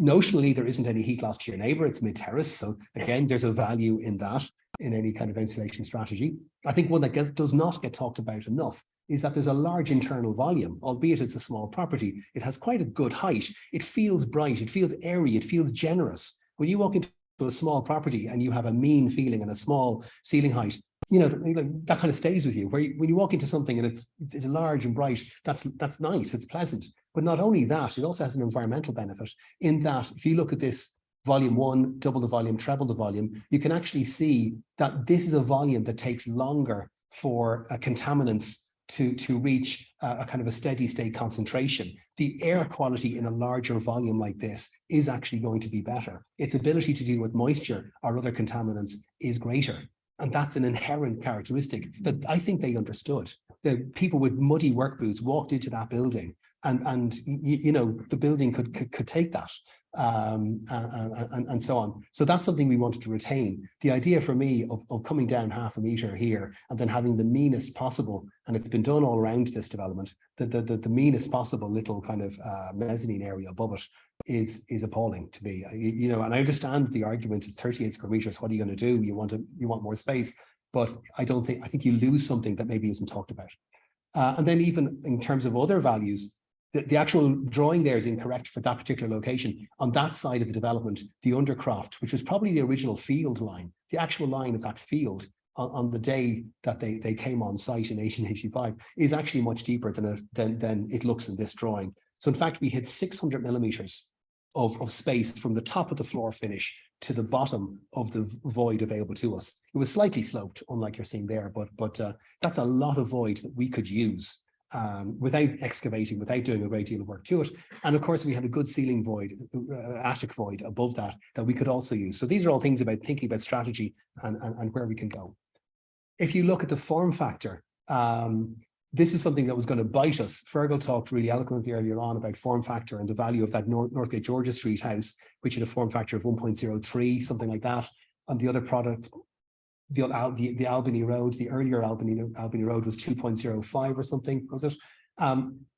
Notionally, there isn't any heat loss to your neighbour. It's mid-terrace. So again, there's a value in that, in any kind of insulation strategy. I think one that does not get talked about enough is that there's a large internal volume, albeit it's a small property. It has quite a good height. It feels bright. It feels airy. It feels generous. When you walk into a small property and you have a mean feeling and a small ceiling height, you know, that kind of stays with you. When you walk into something and it's large and bright, that's nice, it's pleasant. But not only that, it also has an environmental benefit in that if you look at this volume 1, double the volume, treble the volume, you can actually see that this is a volume that takes longer for contaminants to reach a kind of a steady state concentration. The air quality in a larger volume like this is actually going to be better. Its ability to deal with moisture or other contaminants is greater. And that's an inherent characteristic that I think they understood. The people with muddy work boots walked into that building and you know, the building could take that and so on. So that's something we wanted to retain. The idea for me of coming down half a metre here and then having the meanest possible, and it's been done all around this development, the meanest possible little kind of mezzanine area above it is appalling to me. You know, and I understand the argument at 38 square meters, what are you going to do? You want more space, but I think you lose something that maybe isn't talked about. And then even in terms of other values, the actual drawing there is incorrect for that particular location. On that side of the development, the undercroft, which was probably the original field line, the actual line of that field on the day that they came on site in 1885 is actually much deeper than it looks in this drawing. So in fact, we hit 600 millimeters of space from the top of the floor finish to the bottom of the void available to us. It was slightly sloped, unlike you're seeing there, but that's a lot of void that we could use without excavating, without doing a great deal of work to it. And of course, we had a good ceiling void, attic void above that we could also use. So these are all things about thinking about strategy and where we can go. If you look at the form factor, this is something that was going to bite us. Fergal talked really eloquently earlier on about form factor and the value of that Northgate Georgia Street house, which had a form factor of 1.03, something like that. And the other product, the Albany Road, the earlier Albany Road was 2.05 or something, was it?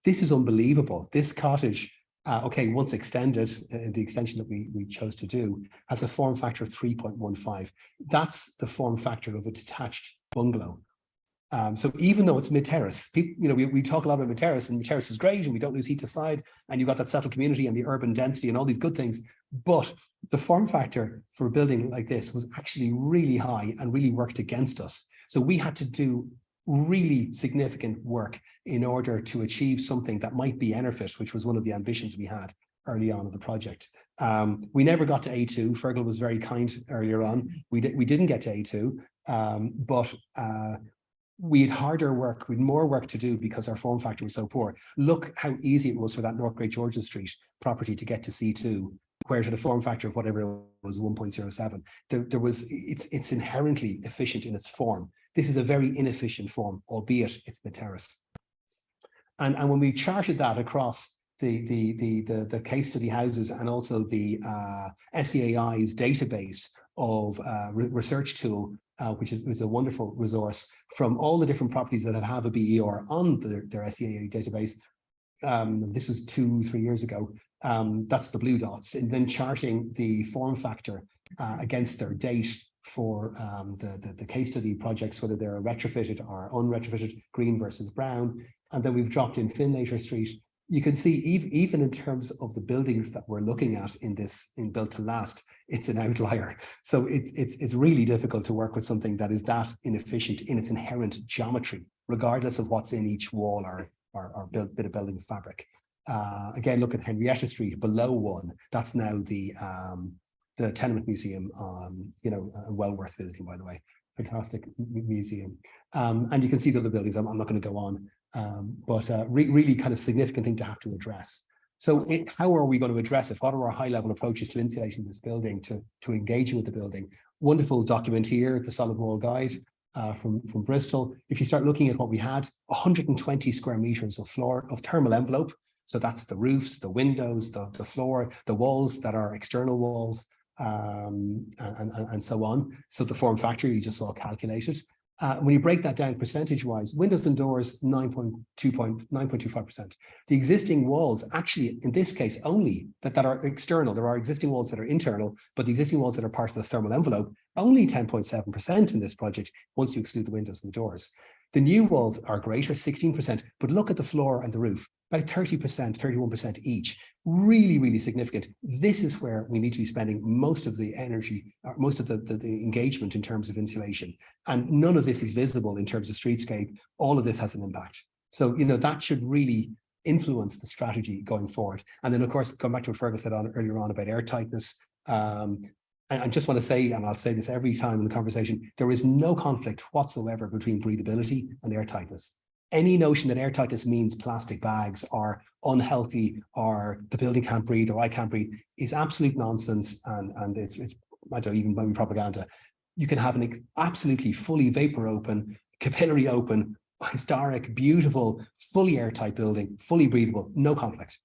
This is unbelievable. This cottage, okay, once extended, the extension that we chose to do, has a form factor of 3.15. That's the form factor of a detached bungalow. So even though it's mid-terrace, you know, we talk a lot about mid-terrace, and mid-terrace is great, and we don't lose heat to side, and you've got that settled community and the urban density and all these good things. But the form factor for a building like this was actually really high and really worked against us. So we had to do really significant work in order to achieve something that might be Enerfit, which was one of the ambitions we had early on in the project. We never got to A2. Fergal was very kind earlier on. We didn't get to A2, but we had harder work, we had more work to do because our form factor was so poor. Look how easy it was for that Northgate Georgia Street property to get to C2, where to the form factor of whatever it was 1.07. It's inherently efficient in its form. This is a very inefficient form, albeit it's mid-terrace. And when we charted that across the case study houses and also the SEAI's database of research tool, which is a wonderful resource from all the different properties that have a BER on their SEAI database. This was 2-3 years ago. That's the blue dots, and then charting the form factor against their date for the case study projects, whether they're retrofitted or unretrofitted, green versus brown. And then we've dropped in Findlater Street. You can see even in terms of the buildings that we're looking at in Built to Last, it's an outlier. So it's really difficult to work with something that is that inefficient in its inherent geometry, regardless of what's in each wall or bit of building fabric. Again, look at Henrietta Street below 1. That's now the Tenement Museum. You know, well worth visiting, by the way. Fantastic museum. And you can see the other buildings. I'm not going to go on. But really kind of significant thing to have to address. So how are we going to address it? What are our high-level approaches to insulating this building, to engaging with the building? Wonderful document here, the Solid Wall Guide from Bristol. If you start looking at what we had, 120 square meters of floor of thermal envelope. So that's the roofs, the windows, the floor, the walls that are external walls, and so on. So the form factor you just saw calculated. When you break that down percentage-wise, windows and doors, 9.25%. The existing walls, actually, in this case, only that are external. There are existing walls that are internal, but the existing walls that are part of the thermal envelope, only 10.7% in this project, once you exclude the windows and the doors. The new walls are greater, 16%, but look at the floor and the roof, about 30%, 31% each. Really, really significant. This is where we need to be spending most of the energy, most of the engagement in terms of insulation. And none of this is visible in terms of streetscape. All of this has an impact. So, that should really influence the strategy going forward. And then, of course, going back to what Fergus said earlier on about air tightness, I just want to say, and I'll say this every time in the conversation, there is no conflict whatsoever between breathability and air tightness. Any notion that air tightness means plastic bags are unhealthy, or the building can't breathe, or I can't breathe, is absolute nonsense, and it's I don't even maybe propaganda. You can have an absolutely fully vapor open, capillary open, historic, beautiful, fully airtight building, fully breathable, no conflict.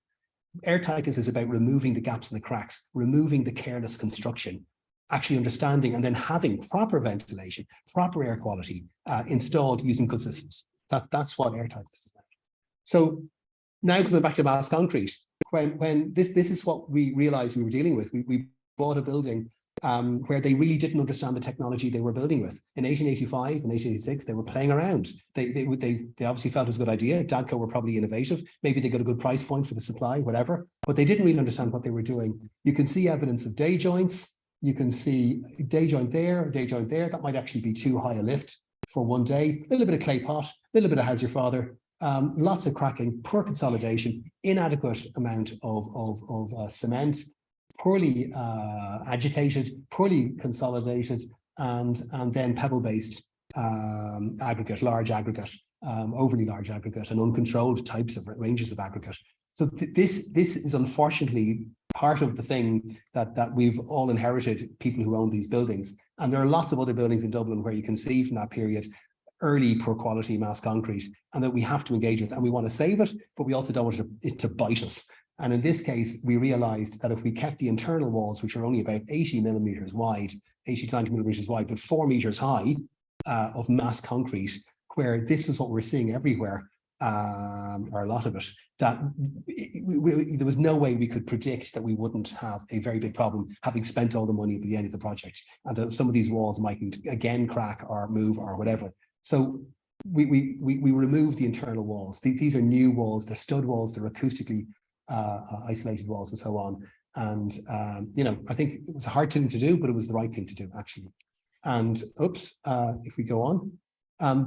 Air tightness is about removing the gaps and the cracks, removing the careless construction, actually understanding and then having proper ventilation, proper air quality installed using good systems. That's what air tightness is about. So now coming back to mass concrete, when this is what we realized we were dealing with. We bought a building where they really didn't understand the technology they were building with. In 1885 and 1886, they were playing around. They obviously felt it was a good idea. Dadco were probably innovative. Maybe they got a good price point for the supply, whatever, but they didn't really understand what they were doing. You can see evidence of day joints. You can see day joint there, day joint there. That might actually be too high a lift for one day. A little bit of clay pot, a little bit of how's your father. Lots of cracking, poor consolidation, inadequate amount of cement, poorly agitated, poorly consolidated, and then pebble-based aggregate, large aggregate, overly large aggregate, and uncontrolled types of ranges of aggregate. So this is unfortunately part of the thing that we've all inherited, people who own these buildings. And there are lots of other buildings in Dublin where you can see from that period early poor quality mass concrete, and that we have to engage with, and we want to save it, but we also don't want it to bite us. And in this case, we realized that if we kept the internal walls, which are only about 80 millimeters wide, 80 to 90 millimeters wide, but 4 meters high of mass concrete, where this was what we're seeing everywhere, or a lot of it, that there was no way we could predict that we wouldn't have a very big problem having spent all the money at the end of the project, and that some of these walls mightn't again crack or move or whatever. So we removed the internal walls. These are new walls, they're stud walls, they're acoustically isolated walls and so on. And, I think it was a hard thing to do, but it was the right thing to do, actually. And if we go on,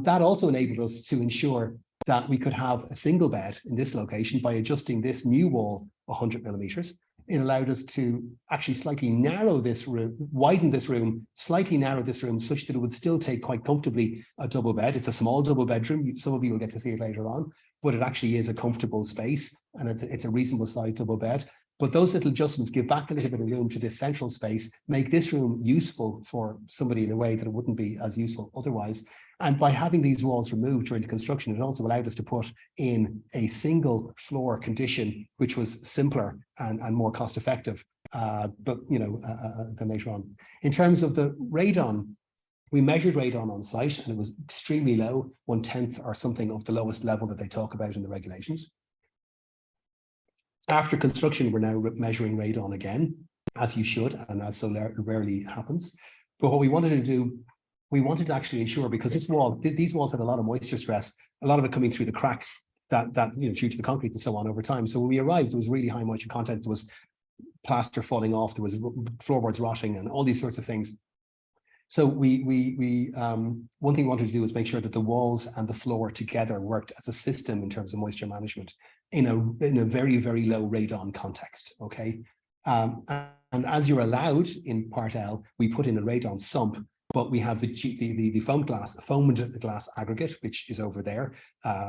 that also enabled us to ensure that we could have a single bed in this location by adjusting this new wall 100 millimeters. It allowed us to actually slightly narrow this room, widen this room, slightly narrow this room such that it would still take quite comfortably a double bed. It's a small double bedroom. Some of you will get to see it later on, but it actually is a comfortable space, and it's a reasonable size double bed. But those little adjustments give back a little bit of room to this central space, make this room useful for somebody in a way that it wouldn't be as useful otherwise. And by having these walls removed during the construction, it also allowed us to put in a single floor condition, which was simpler and more cost effective, than later on. In terms of the radon, we measured radon on site, and it was extremely low, 1/10 or something of the lowest level that they talk about in the regulations. After construction, we're now measuring radon again, as you should, and as so rarely happens. But what we wanted to do, we wanted to actually ensure, because these walls had a lot of moisture stress, a lot of it coming through the cracks that due to the concrete and so on over time. So when we arrived, there was really high moisture content. There was plaster falling off, there was floorboards rotting, and all these sorts of things. So one thing we wanted to do was make sure that the walls and the floor together worked as a system in terms of moisture management in a very, very low radon context. Okay, and as you're allowed in Part L, we put in a radon sump, but we have the foamed glass aggregate, which is over there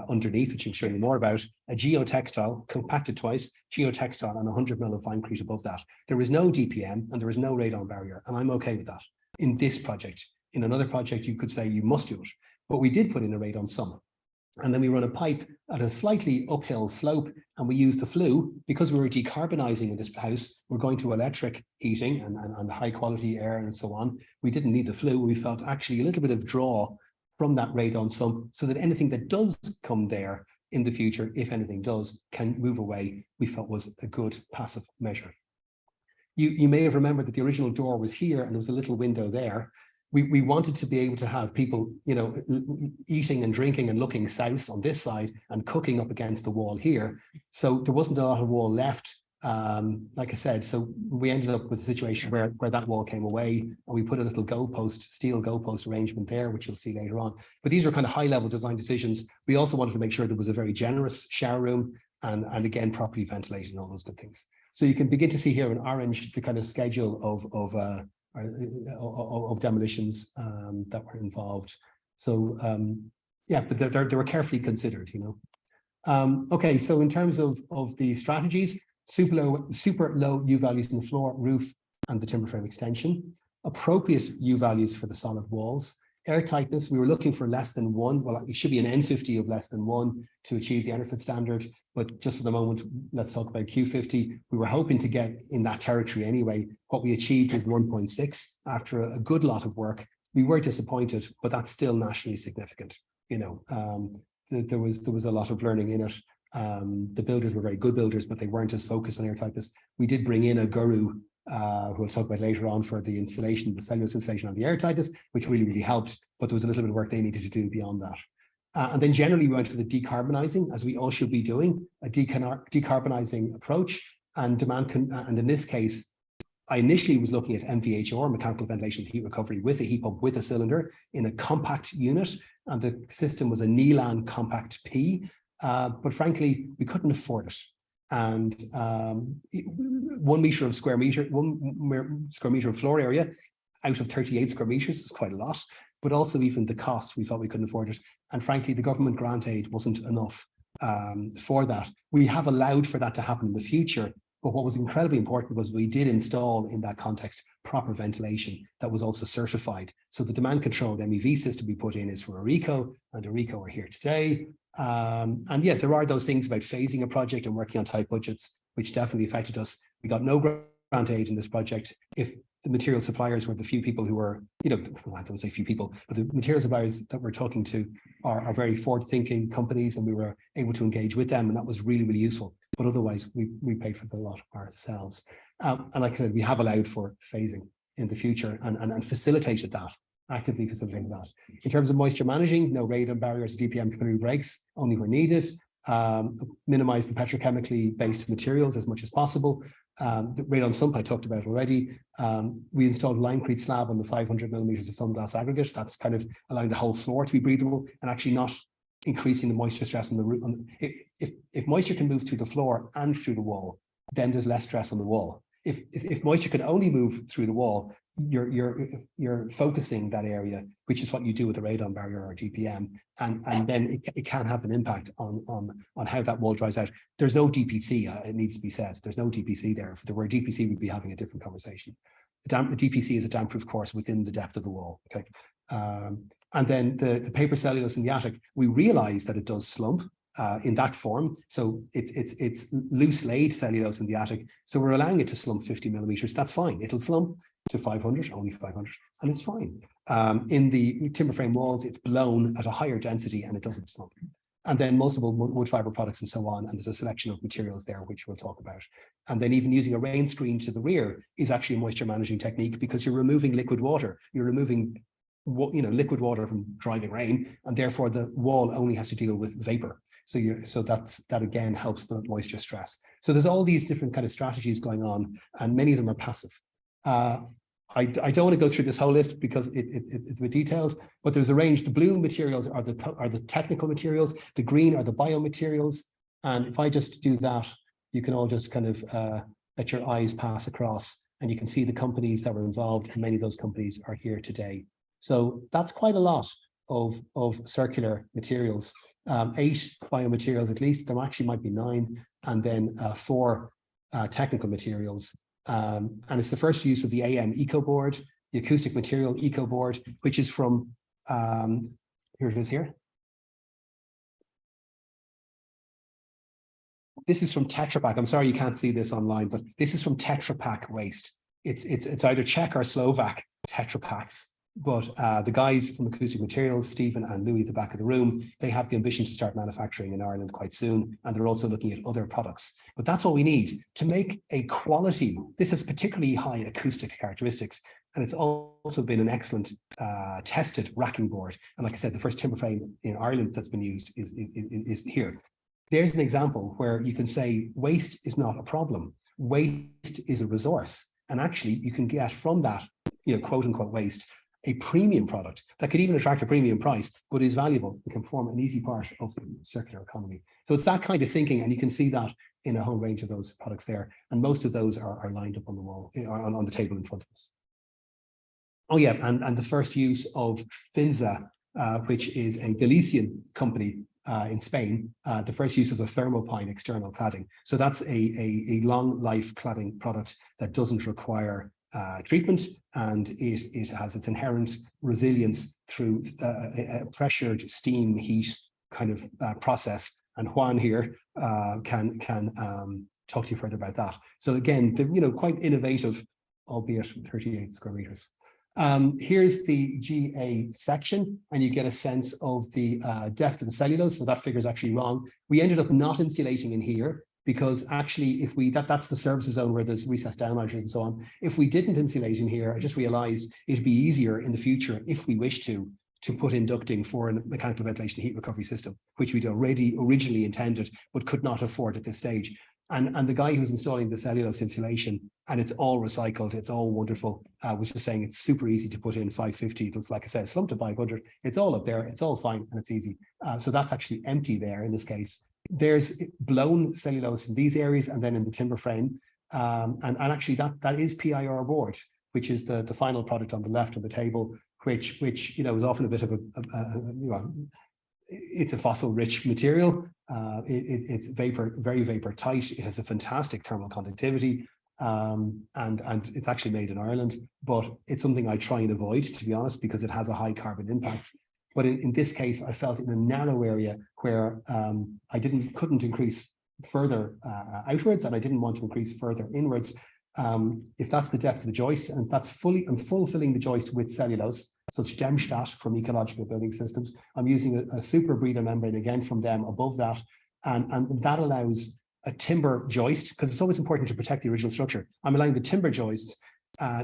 underneath, which I'm showing you more about, a geotextile, compacted twice, geotextile and 100 mil of finecrete above that. There is no DPM and there is no radon barrier, and I'm okay with that in this project. In another project, you could say you must do it, but we did put in a radon summer. And then we run a pipe at a slightly uphill slope, and we use the flue because we were decarbonizing in this house. We're going to electric heating and high quality air and so on. We didn't need the flue. We felt actually a little bit of draw from that radon sump so that anything that does come there in the future, if anything does, can move away. We felt was a good passive measure. You may have remembered that the original door was here and there was a little window there. We wanted to be able to have people, you know, eating and drinking and looking south on this side and cooking up against the wall here. So there wasn't a lot of wall left, like I said. So we ended up with a situation where that wall came away, and we put a little steel goalpost arrangement there, which you'll see later on. But these were kind of high-level design decisions. We also wanted to make sure there was a very generous shower room and again, properly ventilated and all those good things. So you can begin to see here in orange the kind of schedule of demolitions that were involved. So yeah, but they were carefully considered, you know. Okay, so in terms of the strategies, super low U values in the floor, roof, and the timber frame extension, appropriate U values for the solid walls. Air tightness, we were looking for less than 1. Well, it should be an N50 of less than 1 to achieve the Retrofit standard. But just for the moment, let's talk about Q50. We were hoping to get in that territory anyway. What we achieved was 1.6 after a good lot of work. We were disappointed, but that's still nationally significant. You know, there was a lot of learning in it. The builders were very good builders, but they weren't as focused on air tightness. We did bring in a guru who we'll talk about later on for the installation, the cellulose installation on the air tightness, which really helped, but there was a little bit of work they needed to do beyond that. And then generally we went for the decarbonizing, as we all should be doing, a decarbonizing approach and and in this case, I initially was looking at MVHR, mechanical ventilation heat recovery, with a heat pump with a cylinder in a compact unit, and the system was a Nelan Compact P, but frankly, we couldn't afford it. And 1 square meter of floor area out of 38 square meters is quite a lot, but also even the cost, we felt we couldn't afford it. And frankly, the government grant aid wasn't enough for that. We have allowed for that to happen in the future, but what was incredibly important was we did install in that context proper ventilation that was also certified. So the demand controlled MEV system we put in is for Areco, and Areco are here today. And yeah, there are those things about phasing a project and working on tight budgets, which definitely affected us. We got no grant aid in this project. If the material suppliers were the few people who were, you know, I don't say few people, but the material suppliers that we're talking to are very forward-thinking companies, and we were able to engage with them, and that was really useful. But otherwise, we paid for the lot ourselves. And like I said, we have allowed for phasing in the future and facilitated that. Actively facilitating that. In terms of moisture managing, no radon barriers, DPM community breaks, only where needed. Minimize the petrochemically based materials as much as possible. The radon sump I talked about already. We installed limecrete slab on the 500 millimeters of foam glass aggregate. That's kind of allowing the whole floor to be breathable and actually not increasing the moisture stress on the roof. If moisture can move through the floor and through the wall, then there's less stress on the wall. If moisture can only move through the wall, you're focusing that area, which is what you do with a radon barrier or DPM, and then it can have an impact on how that wall dries out. There's no DPC, it needs to be said. There's no DPC there. If there were DPC, we'd be having a different conversation. The DPC is a damp-proof course within the depth of the wall. Okay, and then the paper cellulose in the attic, we realized that it does slump. In that form, so it's loose laid cellulose in the attic, so we're allowing it to slump 50 millimeters. That's fine. It'll slump to 500, only 500, and it's fine. In the timber frame walls, it's blown at a higher density and it doesn't slump. And then multiple wood fiber products and so on, and there's a selection of materials there which we'll talk about. And then even using a rain screen to the rear is actually a moisture managing technique, because you're removing liquid water. You're removing liquid water from driving rain, and therefore the wall only has to deal with vapor. So that again helps the moisture stress. So there's all these different kind of strategies going on, and many of them are passive. I don't want to go through this whole list because it's a bit detailed, but there's a range. The blue materials are the technical materials, the green are the biomaterials, and if I just do that, you can all just kind of let your eyes pass across, and you can see the companies that were involved, and many of those companies are here today. So that's quite a lot of circular materials. 8 biomaterials at least. There actually might be 9, and then 4 technical materials. And it's the first use of the AM Eco Board, the acoustic material Eco Board, which is from, here it is here. This is from Tetra Pak. I'm sorry you can't see this online, but this is from Tetra Pak waste. It's either Czech or Slovak Tetra Paks. But the guys from Acoustic Materials, Stephen and Louis at the back of the room, they have the ambition to start manufacturing in Ireland quite soon. And they're also looking at other products. But that's all we need to make a quality. This has particularly high acoustic characteristics. And it's also been an excellent tested racking board. And like I said, the first timber frame in Ireland that's been used is here. There's an example where you can say waste is not a problem. Waste is a resource. And actually you can get from that, quote unquote waste, a premium product that could even attract a premium price, but is valuable and can form an easy part of the circular economy. So it's that kind of thinking, and you can see that in a whole range of those products there. And most of those are lined up on the wall, on the table in front of us. Oh yeah, and the first use of Findlater, which is a Galician company in Spain, the first use of the thermopine external cladding. So that's a long life cladding product that doesn't require treatment, and it has its inherent resilience through a pressured steam heat kind of process. And Juan here can talk to you further about that. So again, quite innovative, albeit 38 square meters. Here's the GA section, and you get a sense of the depth of the cellulose. So that figure is actually wrong. We ended up not insulating in here, because actually, if we that's the services zone where there's recessed downlighters and so on. If we didn't insulate in here, I just realized it'd be easier in the future, if we wish to put in ducting for a mechanical ventilation heat recovery system, which we'd already originally intended, but could not afford at this stage. And the guy who's installing the cellulose insulation, and it's all recycled, it's all wonderful, was just saying it's super easy to put in 550. It's like I said, slump to 500. It's all up there, it's all fine, and it's easy. So that's actually empty there in this case. There's blown cellulose in these areas, and then in the timber frame. And actually that is PIR board, which is the final product on the left of the table, which is often a bit of it's a fossil rich material. It's very vapor tight. It has a fantastic thermal conductivity, and it's actually made in Ireland, but it's something I try and avoid, to be honest, because it has a high carbon impact. But in this case, I felt in a narrow area where I couldn't increase further outwards, and I didn't want to increase further inwards. If that's the depth of the joist, and if that's fulfilling the joist with cellulose, such Demstadt from Ecological Building Systems, I'm using a super breather membrane again from them above that, and that allows a timber joist, because it's always important to protect the original structure. I'm allowing the timber joists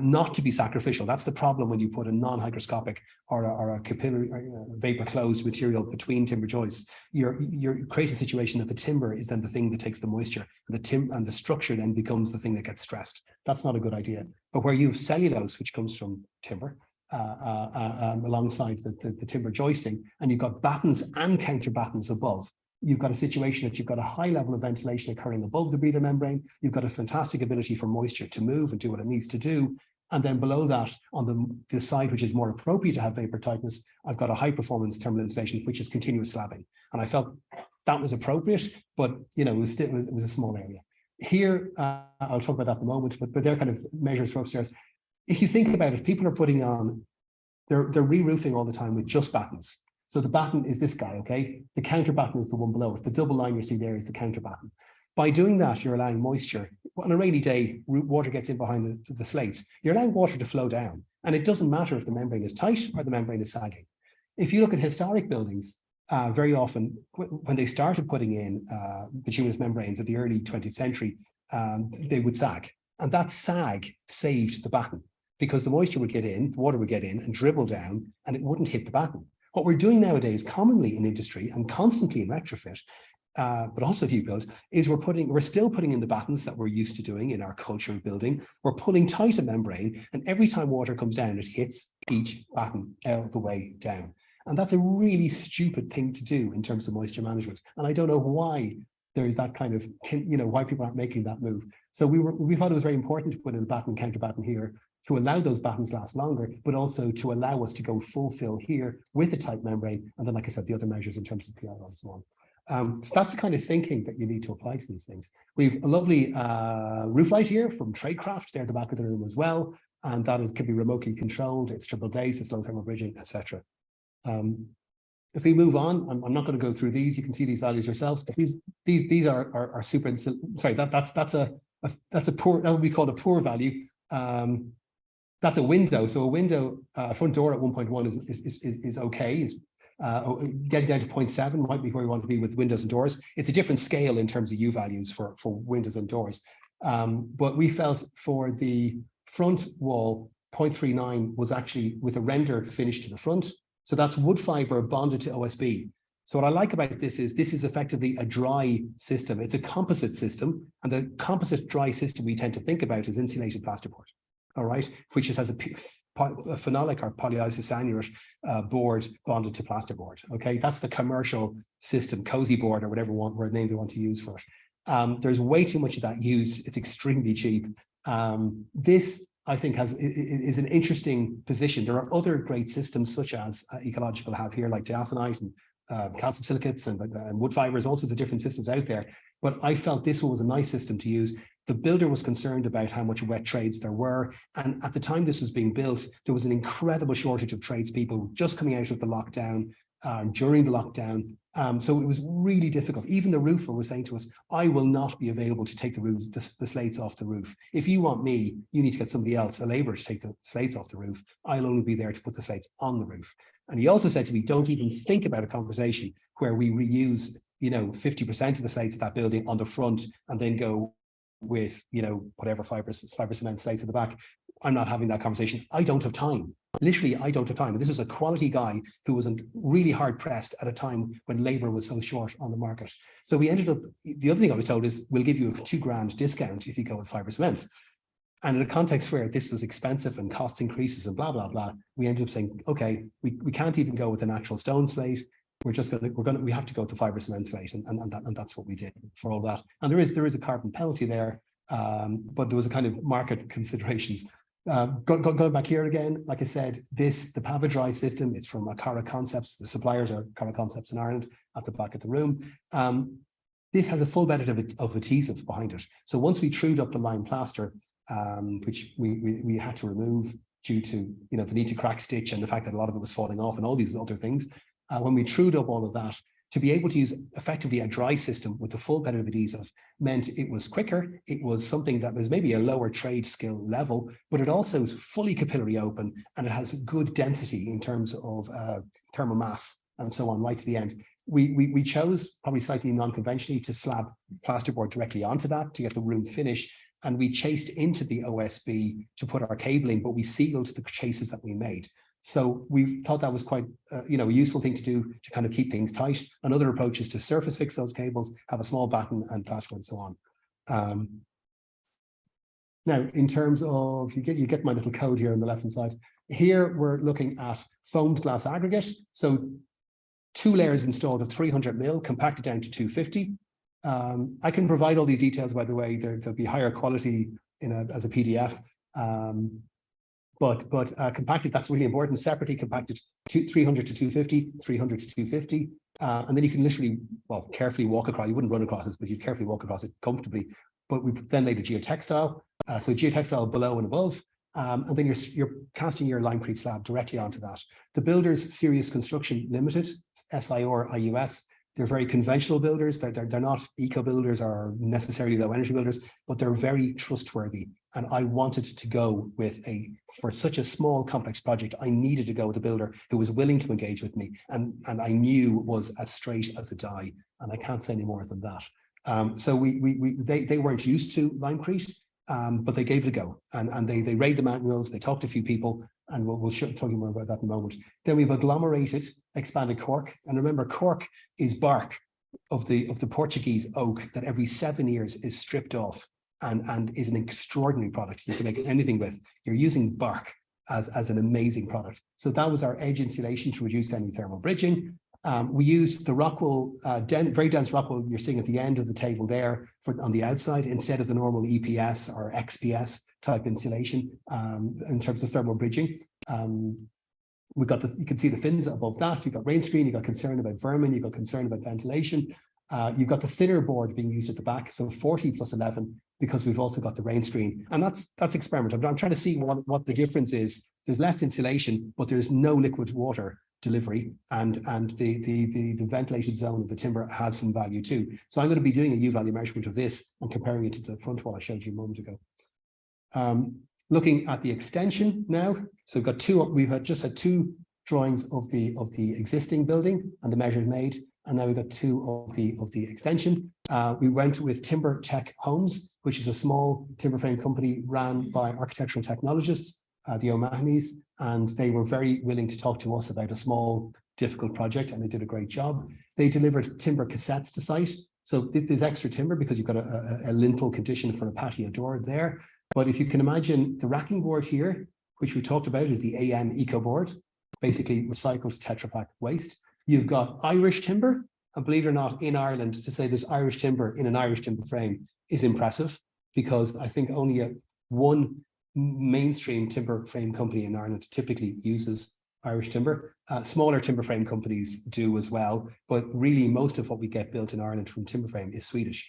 not to be sacrificial. That's the problem when you put a non-hygroscopic or a capillary vapor closed material between timber joists. You're creating a situation that the timber is then the thing that takes the moisture, and the structure then becomes the thing that gets stressed. That's not a good idea. But where you have cellulose, which comes from timber, alongside the timber joisting, and you've got battens and counter battens above, you've got a situation that you've got a high level of ventilation occurring above the breather membrane. You've got a fantastic ability for moisture to move and do what it needs to do. And then below that, on the side which is more appropriate to have vapor tightness, I've got a high performance thermal insulation, which is continuous slabbing. And I felt that was appropriate, but it was a small area. Here, I'll talk about that in a moment, but they're kind of measures for upstairs. If you think about it, people are putting on, they're re-roofing all the time with just battens. So the batten is this guy, okay? The counter batten is the one below it. The double line you see there is the counter batten. By doing that, you're allowing moisture. On a rainy day, water gets in behind the slates. You're allowing water to flow down. And it doesn't matter if the membrane is tight or the membrane is sagging. If you look at historic buildings, very often, when they started putting in bituminous membranes at the early 20th century, they would sag. And that sag saved the batten, because the moisture would get in, the water would get in and dribble down, and it wouldn't hit the batten. What we're doing nowadays commonly in industry and constantly in retrofit, but also new build, is we're still putting in the battens that we're used to doing in our culture of building. We're pulling tight a membrane, and every time water comes down, it hits each batten all the way down. And that's a really stupid thing to do in terms of moisture management. And I don't know why there is that kind of, why people aren't making that move. So we thought it was very important to put in a batten, counter batten here, to allow those battens last longer, but also to allow us to go full fill here with a tight membrane. And then, like I said, the other measures in terms of PIR and so on. So that's the kind of thinking that you need to apply to these things. We've a lovely roof light here from Tradecraft there at the back of the room as well. And that can be remotely controlled. It's triple glazed, it's low thermal bridging, etc. If we move on, I'm not going to go through these. You can see these values yourselves, but these are super. Sorry, that's a poor. That would be called a poor value. That's a window. So a window, front door at 1.1 is okay. Getting down to 0.7 might be where we want to be with windows and doors. It's a different scale in terms of U values for windows and doors. But we felt for the front wall, 0.39 was actually with a render finish to the front. So that's wood fiber bonded to OSB. So what I like about this is effectively a dry system. It's a composite system, and the composite dry system we tend to think about is insulated plasterboard, all right, which just has a phenolic or polyisocyanated board bonded to plasterboard. Okay, that's the commercial system, cozy board or whatever word name they want to use for it. There's way too much of that used. It's extremely cheap. This, I think, is an interesting position. There are other great systems such as Ecological have here, like diathanite and calcium silicates and wood fibers, all sorts of different systems out there. But I felt this one was a nice system to use. The builder was concerned about how much wet trades there were. And at the time this was being built, there was an incredible shortage of tradespeople just coming out of the lockdown, during the lockdown. So it was really difficult. Even the roofer was saying to us, I will not be available to take the slates off the roof. If you want me, you need to get somebody else, a labourer, to take the slates off the roof. I'll only be there to put the slates on the roof. And he also said to me, don't even think about a conversation where we reuse, 50% of the slates of that building on the front and then go with, whatever fiber cement slates at the back. I'm not having that conversation. I don't have time. Literally, I don't have time. And this was a quality guy who was really hard pressed at a time when labor was so short on the market. So we ended up, the other thing I was told is, we'll give you a £2,000 discount if you go with fiber cement. And in a context where this was expensive and cost increases and blah, blah, blah, we ended up saying, okay, we can't even go with a natural stone slate. We have to go with the fiber cement slate. And that's what we did for all that. And there is a carbon penalty there, but there was a kind of market considerations. Going back here again, like I said, the Pavadry system, it's from Cara Concepts. The suppliers are Cara Concepts in Ireland at the back of the room. This has a full bed of adhesive behind it. So once we trued up the lime plaster, which we had to remove due to the need to crack stitch and the fact that a lot of it was falling off and all these other things, when we trued up all of that, to be able to use effectively a dry system with the full bed of adhesive meant it was quicker. It was something that was maybe a lower trade skill level, but it also is fully capillary open and it has good density in terms of thermal mass and so on right to the end. We chose, probably slightly non-conventionally, to slab plasterboard directly onto that to get the room finish. And we chased into the OSB to put our cabling, but we sealed the chases that we made. So we thought that was quite, a useful thing to do to kind of keep things tight. Another approach is to surface fix those cables, have a small batten and plaster and so on. Now, in terms of, you get my little code here on the left-hand side. Here, we're looking at foamed glass aggregate. So 2 layers installed of 300 mil, compacted down to 250. I can provide all these details, by the way. There'll be higher quality as a PDF. But compacted, that's really important. Separately compacted 300 to 250, 300 to 250. And then you can literally, carefully walk across. You wouldn't run across it, but you'd carefully walk across it comfortably. But we then laid a geotextile. So geotextile below and above. And then you're casting your limecrete slab directly onto that. The builders, Serious Construction Limited, SIOR IUS, they're very conventional builders. They're not eco builders or necessarily low energy builders, but they're very trustworthy. And I wanted to go with for such a small complex project, I needed to go with a builder who was willing to engage with me and I knew was as straight as a die. And I can't say any more than that. So they weren't used to limecrete, but they gave it a go. And they read the manuals, they talked to a few people, and we'll tell you more about that in a moment. Then we've agglomerated expanded cork. And remember, cork is bark of the Portuguese oak that every 7 years is stripped off and is an extraordinary product you can make anything with. You're using bark as an amazing product. So that was our edge insulation to reduce any thermal bridging. We used the Rockwool, very dense Rockwool you're seeing at the end of the table there on the outside, instead of the normal EPS or XPS type insulation in terms of thermal bridging. We've got you can see the fins above that. You've got rain screen, you've got concern about vermin, you've got concern about ventilation. You've got the thinner board being used at the back, so 40 plus 11, because we've also got the rain screen. And that's experimental. I'm trying to see what the difference is. There's less insulation, but there's no liquid water delivery, and the ventilation zone of the timber has some value too. So I'm going to be doing a U-value measurement of this and comparing it to the front wall I showed you a moment ago. Looking at the extension now, so we've just had two drawings of the existing building and the measures made, and now we've got two of the extension. We went with Timber Tech Homes, which is a small timber frame company ran by architectural technologists, the O'Mahanys, and they were very willing to talk to us about a small, difficult project, and they did a great job. They delivered timber cassettes to site. So there's extra timber because you've got a lintel condition for a patio door there. But if you can imagine the racking board here, which we talked about, is the AM Eco board, basically recycled Tetra Pak waste. You've got Irish timber, and believe it or not, in Ireland, to say there's Irish timber in an Irish timber frame is impressive, because I think only one mainstream timber frame company in Ireland typically uses Irish timber. Smaller timber frame companies do as well, but really most of what we get built in Ireland from timber frame is Swedish.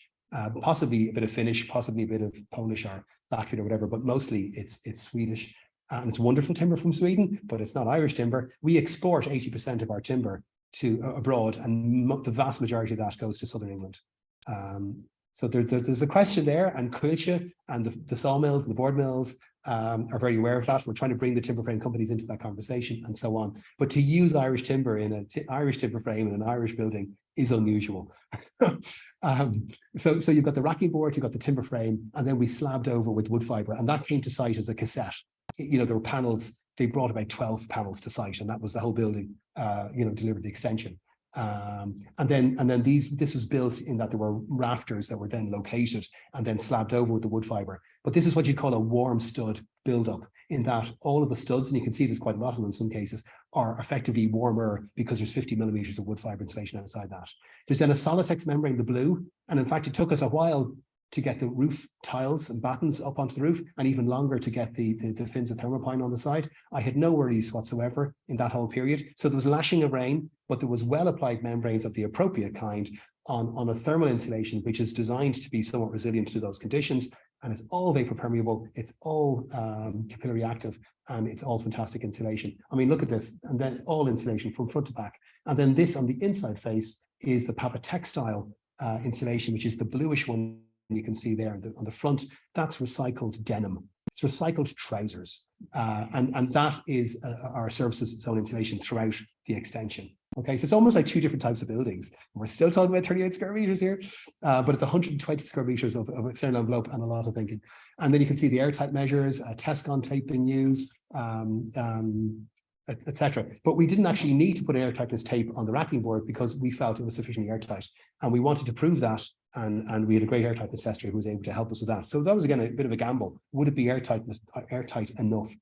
Possibly a bit of Finnish, possibly a bit of Polish or Latvian or whatever, but mostly it's Swedish. And it's wonderful timber from Sweden, but it's not Irish timber. We export 80% of our timber to abroad, and the vast majority of that goes to Southern England. So there's a question there, and Culture and the sawmills and the board mills are very aware of that. We're trying to bring the timber frame companies into that conversation and so on. But to use Irish timber in an Irish timber frame in an Irish building is unusual. So you've got the racking board, you've got the timber frame, and then we slabbed over with wood fiber, and that came to site as a cassette. You know, there were panels. They brought about 12 panels to site, and that was the whole building. Delivered the extension. And then this was built in that there were rafters that were then located and then slabbed over with the wood fiber. But this is what you call a warm stud buildup, in that all of the studs, and you can see there's quite a lot of them in some cases, are effectively warmer because there's 50 millimeters of wood fiber insulation outside that. There's then a Solitex membrane, the blue, and in fact it took us a while to get the roof tiles and battens up onto the roof, and even longer to get the fins of thermopine on the side. I had no worries whatsoever in that whole period. So there was lashing of rain, but there was well-applied membranes of the appropriate kind on a thermal insulation, which is designed to be somewhat resilient to those conditions. And it's all vapor permeable, it's all capillary active, and it's all fantastic insulation. I mean, look at this, and then all insulation from front to back. And then this on the inside face is the Papa Textile insulation, which is the bluish one you can see there on the front. That's recycled denim. It's recycled trousers. And that is our services zone insulation throughout the extension. Okay, so it's almost like two different types of buildings. We're still talking about 38 square meters here, but it's 120 square meters of external envelope and a lot of thinking. And then you can see the airtight measures, Tescon tape being used, etc. But we didn't actually need to put airtightness tape on the racking board because we felt it was sufficiently airtight. And we wanted to prove that. And we had a great airtightness tester who was able to help us with that. So that was, again, a bit of a gamble. Would it be airtight enough?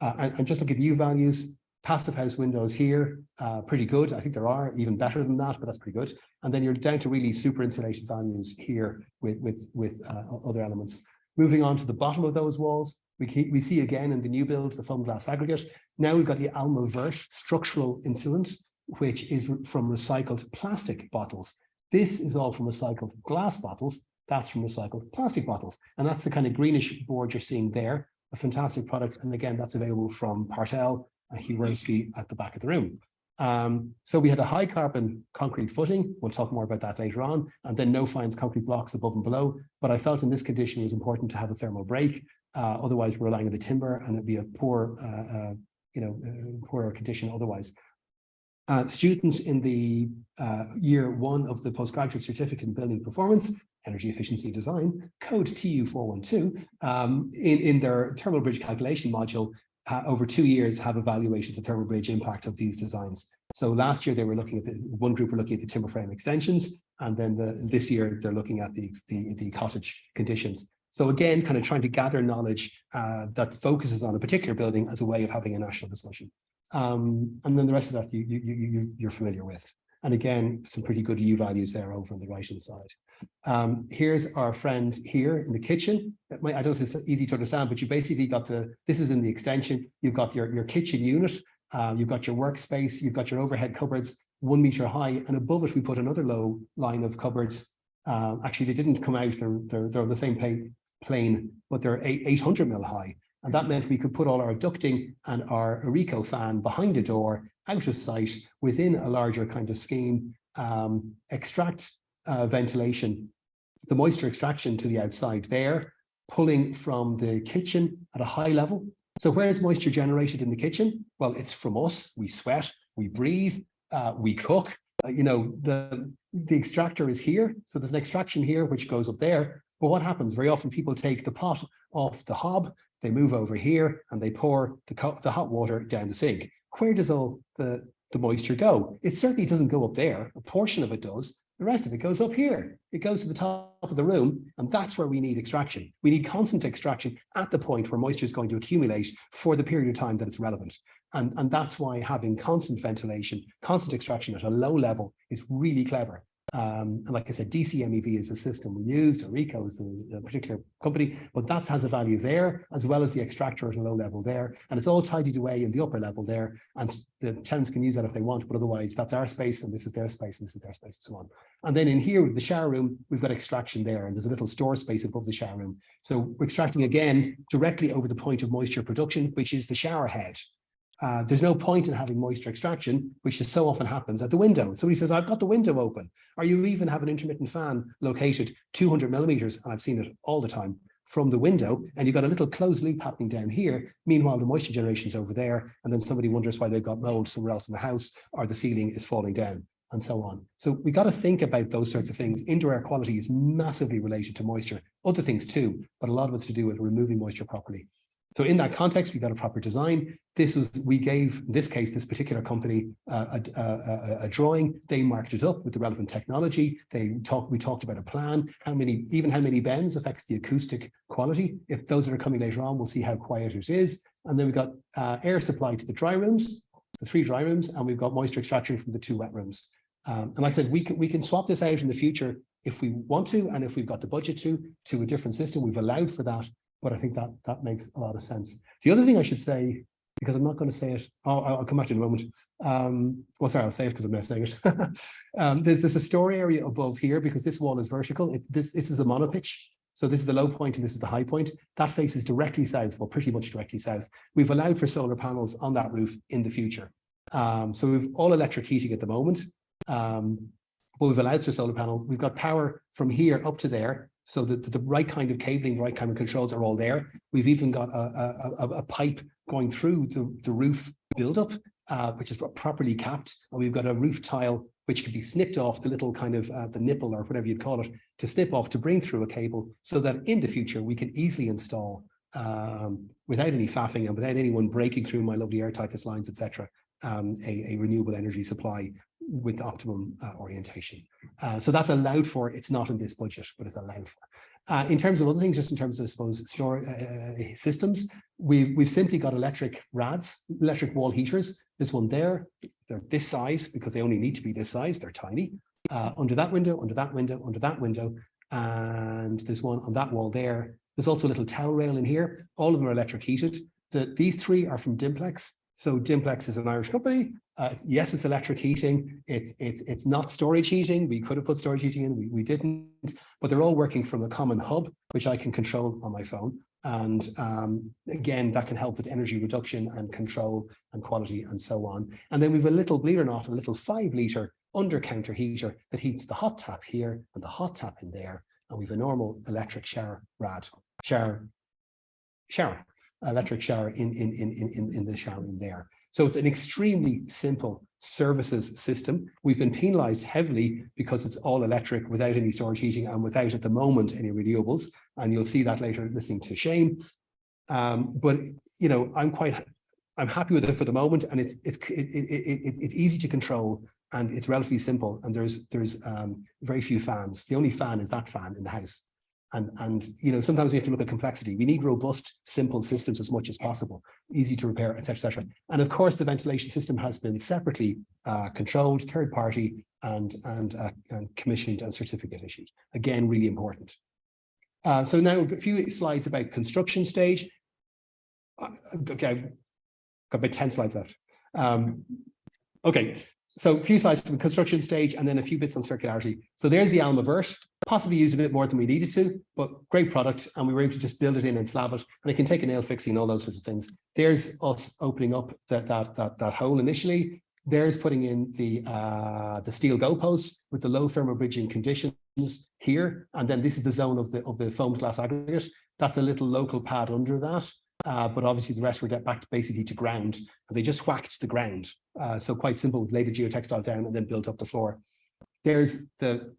And just look at U values. Passive house windows here, pretty good. I think there are even better than that, but that's pretty good. And then you're down to really super insulation values here with other elements. Moving on to the bottom of those walls, we see again in the new build, the foam glass aggregate. Now we've got the Alma Vert structural insulant, which is from recycled plastic bottles. This is all from recycled glass bottles. That's from recycled plastic bottles. And that's the kind of greenish board you're seeing there, a fantastic product. And again, that's available from Partel and Hiroski at the back of the room. So we had a high carbon concrete footing. We'll talk more about that later on. And then no fines concrete blocks above and below. But I felt in this condition it was important to have a thermal break. Otherwise, we're relying on the timber and it'd be a poor, poorer condition otherwise. Students in the year one of the postgraduate certificate in building performance, energy efficiency design, code TU412, in their thermal bridge calculation module, over 2 years have evaluated the thermal bridge impact of these designs. So last year they were looking at one group were looking at the timber frame extensions, and then this year they're looking at the cottage conditions. So again, kind of trying to gather knowledge that focuses on a particular building as a way of having a national discussion. And then the rest of that you're familiar with. And again, some pretty good U values there over on the right-hand side. Here's our friend here in the kitchen. I don't know if it's easy to understand, but you basically got this is in the extension. You've got your kitchen unit, you've got your workspace, you've got your overhead cupboards, 1 meter high, and above it we put another low line of cupboards. Actually, they didn't come out, they're on the same plane, but they're 800 mil high. And that meant we could put all our ducting and our Areco fan behind a door, out of sight, within a larger kind of scheme, extract ventilation, the moisture extraction to the outside there, pulling from the kitchen at a high level. So where's moisture generated in the kitchen? Well, it's from us. We sweat, we breathe, we cook. The extractor is here. So there's an extraction here, which goes up there. But what happens? Very often people take the pot off the hob, they move over here and they pour the hot water down the sink. Where does all the moisture go? It certainly doesn't go up there. A portion of it does. The rest of it goes up here. It goes to the top of the room, and that's where we need extraction. We need constant extraction at the point where moisture is going to accumulate for the period of time that it's relevant. And that's why having constant ventilation, constant extraction at a low level is really clever. And like I said, DCMEV is the system we used. Areco is the particular company, but that has a value there, as well as the extractor at a low level there. And it's all tidied away in the upper level there. And the tenants can use that if they want, but otherwise that's our space and this is their space and this is their space and so on. And then in here with the shower room, we've got extraction there, and there's a little store space above the shower room. So we're extracting again directly over the point of moisture production, which is the shower head. There's no point in having moisture extraction, which is so often happens at the window. Somebody says, I've got the window open. Or you even have an intermittent fan located 200 millimeters, and I've seen it all the time, from the window, and you've got a little closed loop happening down here. Meanwhile, the moisture generation is over there, and then somebody wonders why they've got mold somewhere else in the house, or the ceiling is falling down, and so on. So we got to think about those sorts of things. Indoor air quality is massively related to moisture, other things too, but a lot of it's to do with removing moisture properly. So in that context, we got a proper design. We gave, in this case, this particular company a drawing. They marked it up with the relevant technology. We talked about a plan, how many bends affects the acoustic quality. If those that are coming later on, we'll see how quiet it is. And then we've got air supply to the dry rooms, the 3 dry rooms, and we've got moisture extraction from the 2 wet rooms. And like I said, we can swap this out in the future if we want to, and if we've got the budget to a different system. We've allowed for that. But I think that makes a lot of sense. The other thing I should say, because I'm not going to say it, I'll come back to it in a moment. Well, sorry, I'll say it because I'm now saying it. There's a store area above here because this wall is vertical. This is a monopitch. So this is the low point and this is the high point. That faces directly south, well, pretty much directly south. We've allowed for solar panels on that roof in the future. So we've all electric heating at the moment, but we've allowed for solar panel. We've got power from here up to there. So the right kind of cabling, the right kind of controls are all there. We've even got a pipe going through the roof buildup, which is properly capped. And we've got a roof tile, which can be snipped off, the little kind of the nipple or whatever you'd call it, to snip off to bring through a cable so that in the future we can easily install without any faffing and without anyone breaking through my lovely air tightness lines, etc., a renewable energy supply with optimum orientation. So that's allowed for. It's not in this budget, but it's allowed for. In terms of other things, just in terms of, I suppose, store systems, we've simply got electric rads, electric wall heaters. This one there, they're this size because they only need to be this size. They're tiny. Under that window, under that window, under that window, and there's one on that wall there. There's also a little towel rail in here. All of them are electric heated. These 3 are from Dimplex. So Dimplex is an Irish company. Yes, it's electric heating. It's not storage heating. We could have put storage heating in. We didn't. But they're all working from a common hub, which I can control on my phone. And again, that can help with energy reduction and control and quality and so on. And then we've a little, believe it or not, a little 5-litre under-counter heater that heats the hot tap here and the hot tap in there. And we've a normal electric electric shower in the shower room there. So it's an extremely simple services system. We've been penalized heavily because it's all electric without any storage heating and without at the moment any renewables. And you'll see that later listening to Shane. But you know, I'm happy with it for the moment, and it's easy to control and it's relatively simple. And there's very few fans. The only fan is that fan in the house. And you know, sometimes we have to look at complexity. We need robust, simple systems as much as possible, easy to repair, et cetera, et cetera. And of course, the ventilation system has been separately controlled, third party, and commissioned and certificate issued. Again, really important. So now a few slides about construction stage. Okay, got about 10 slides left. Okay, so a few slides from construction stage and then a few bits on circularity. So there's the Alma Vert, possibly used a bit more than we needed to, but great product. And we were able to just build it in and slab it. And it can take a nail fixing and all those sorts of things. There's us opening up that hole initially. There's putting in the steel goalpost with the low thermal bridging conditions here. And then this is the zone of the foamed glass aggregate. That's a little local pad under that. But obviously the rest were back to basically to ground. And they just whacked the ground. So quite simple, laid the geotextile down and then built up the floor. There's the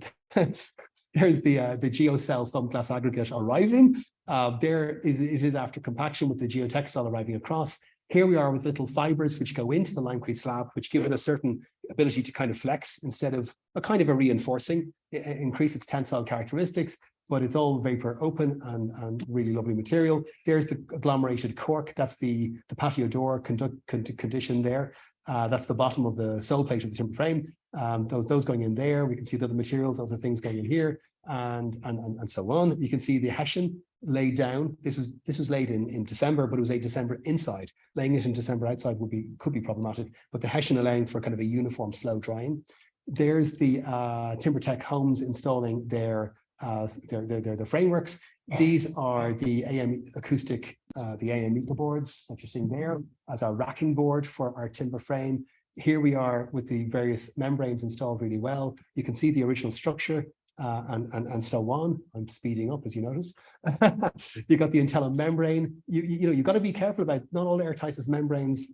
there's the geocell foam glass aggregate arriving. It is after compaction with the geotextile arriving across. Here we are with little fibers which go into the limecrete slab, which give it a certain ability to kind of flex instead of a kind of a reinforcing, increase its tensile characteristics. But it's all vapor open and really lovely material. There's the agglomerated cork. That's the patio door condition there. That's the bottom of the sole plate of the timber frame. Those going in there. We can see the other materials, other things going in here, and so on. You can see the hessian laid down. This was laid in December, but it was laid December inside. Laying it in December outside could be problematic. But the hessian allowing for kind of a uniform slow drying. There's the TimberTech Homes installing their frameworks. These are the AM acoustic, the AM meter boards that you're seeing there as our racking board for our timber frame. Here we are with the various membranes installed really well. You can see the original structure and so on. I'm speeding up, as you noticed. You got the Intello membrane. You know, you've got to be careful about not all airtightness membranes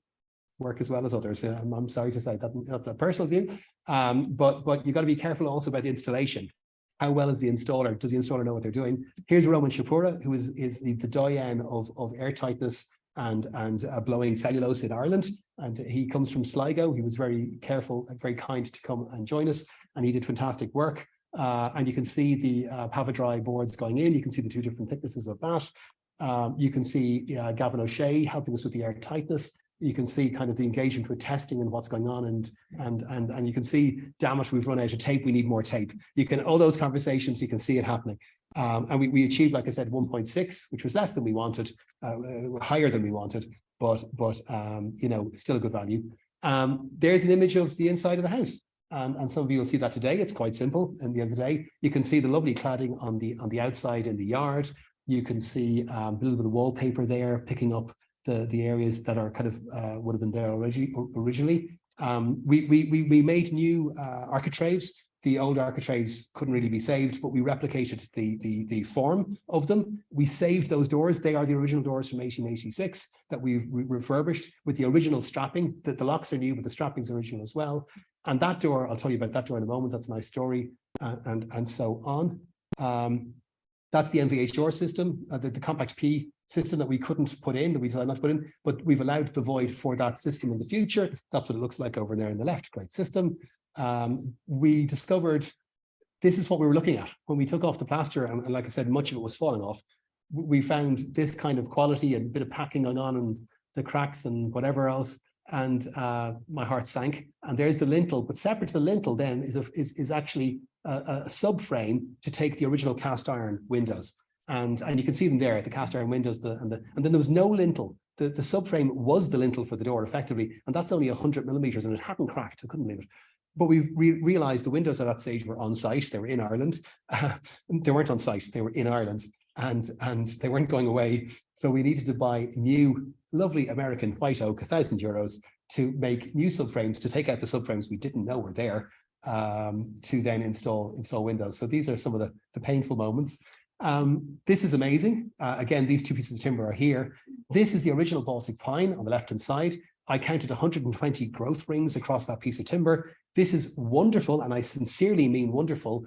work as well as others. I'm sorry to say that's a personal view, but you've got to be careful also about the installation. How well is the installer? Does the installer know what they're doing? Here's Roman Shapura, who is the doyen of airtightness and blowing cellulose in Ireland. And he comes from Sligo. He was very careful and very kind to come and join us. And he did fantastic work. And you can see the Pavadry boards going in. You can see the two different thicknesses of that. You can see Gavin O'Shea helping us with the airtightness. You can see kind of the engagement with testing and what's going on, and you can see, damn it, we've run out of tape, we need more tape. You can, all those conversations, you can see it happening. And we achieved, like I said, 1.6, which was less than we wanted, higher than we wanted, but you know, still a good value. There's an image of the inside of the house. And some of you will see that today. It's quite simple in the end of the day. You can see the lovely cladding on the outside in the yard. You can see a little bit of wallpaper there, picking up the areas that are kind of would have been there originally. We made new architraves. The old architraves couldn't really be saved, but we replicated the form of them. We saved those doors. They are the original doors from 1886 that we've refurbished with the original strapping. The locks are new, but the strapping's original as well. And that door, I'll tell you about that door in a moment. That's a nice story, and so on. That's the MVH door system, the Compact P system that we couldn't put in, that we decided not to put in, but we've allowed the void for that system in the future. That's what it looks like over there in the left. Great system. We discovered this is what we were looking at when we took off the plaster, and like I said, much of it was falling off. We found this kind of quality and a bit of packing going on and the cracks and whatever else, and my heart sank. And there's the lintel, but separate to the lintel then is actually a subframe to take the original cast iron windows. And you can see them there, the cast iron windows, and then there was no lintel. The subframe was the lintel for the door effectively, and that's only 100 millimeters, and it hadn't cracked. I couldn't believe it. But we've realized the windows at that stage were on site. They were in Ireland. They weren't on site. They were in Ireland, and they weren't going away. So we needed to buy new, lovely American white oak, €1,000, to make new subframes, to take out the subframes we didn't know were there, to then install windows. So these are some of the painful moments. This is amazing. Again, these two pieces of timber are here. This is the original Baltic pine on the left-hand side. I counted 120 growth rings across that piece of timber. This is wonderful, and I sincerely mean wonderful,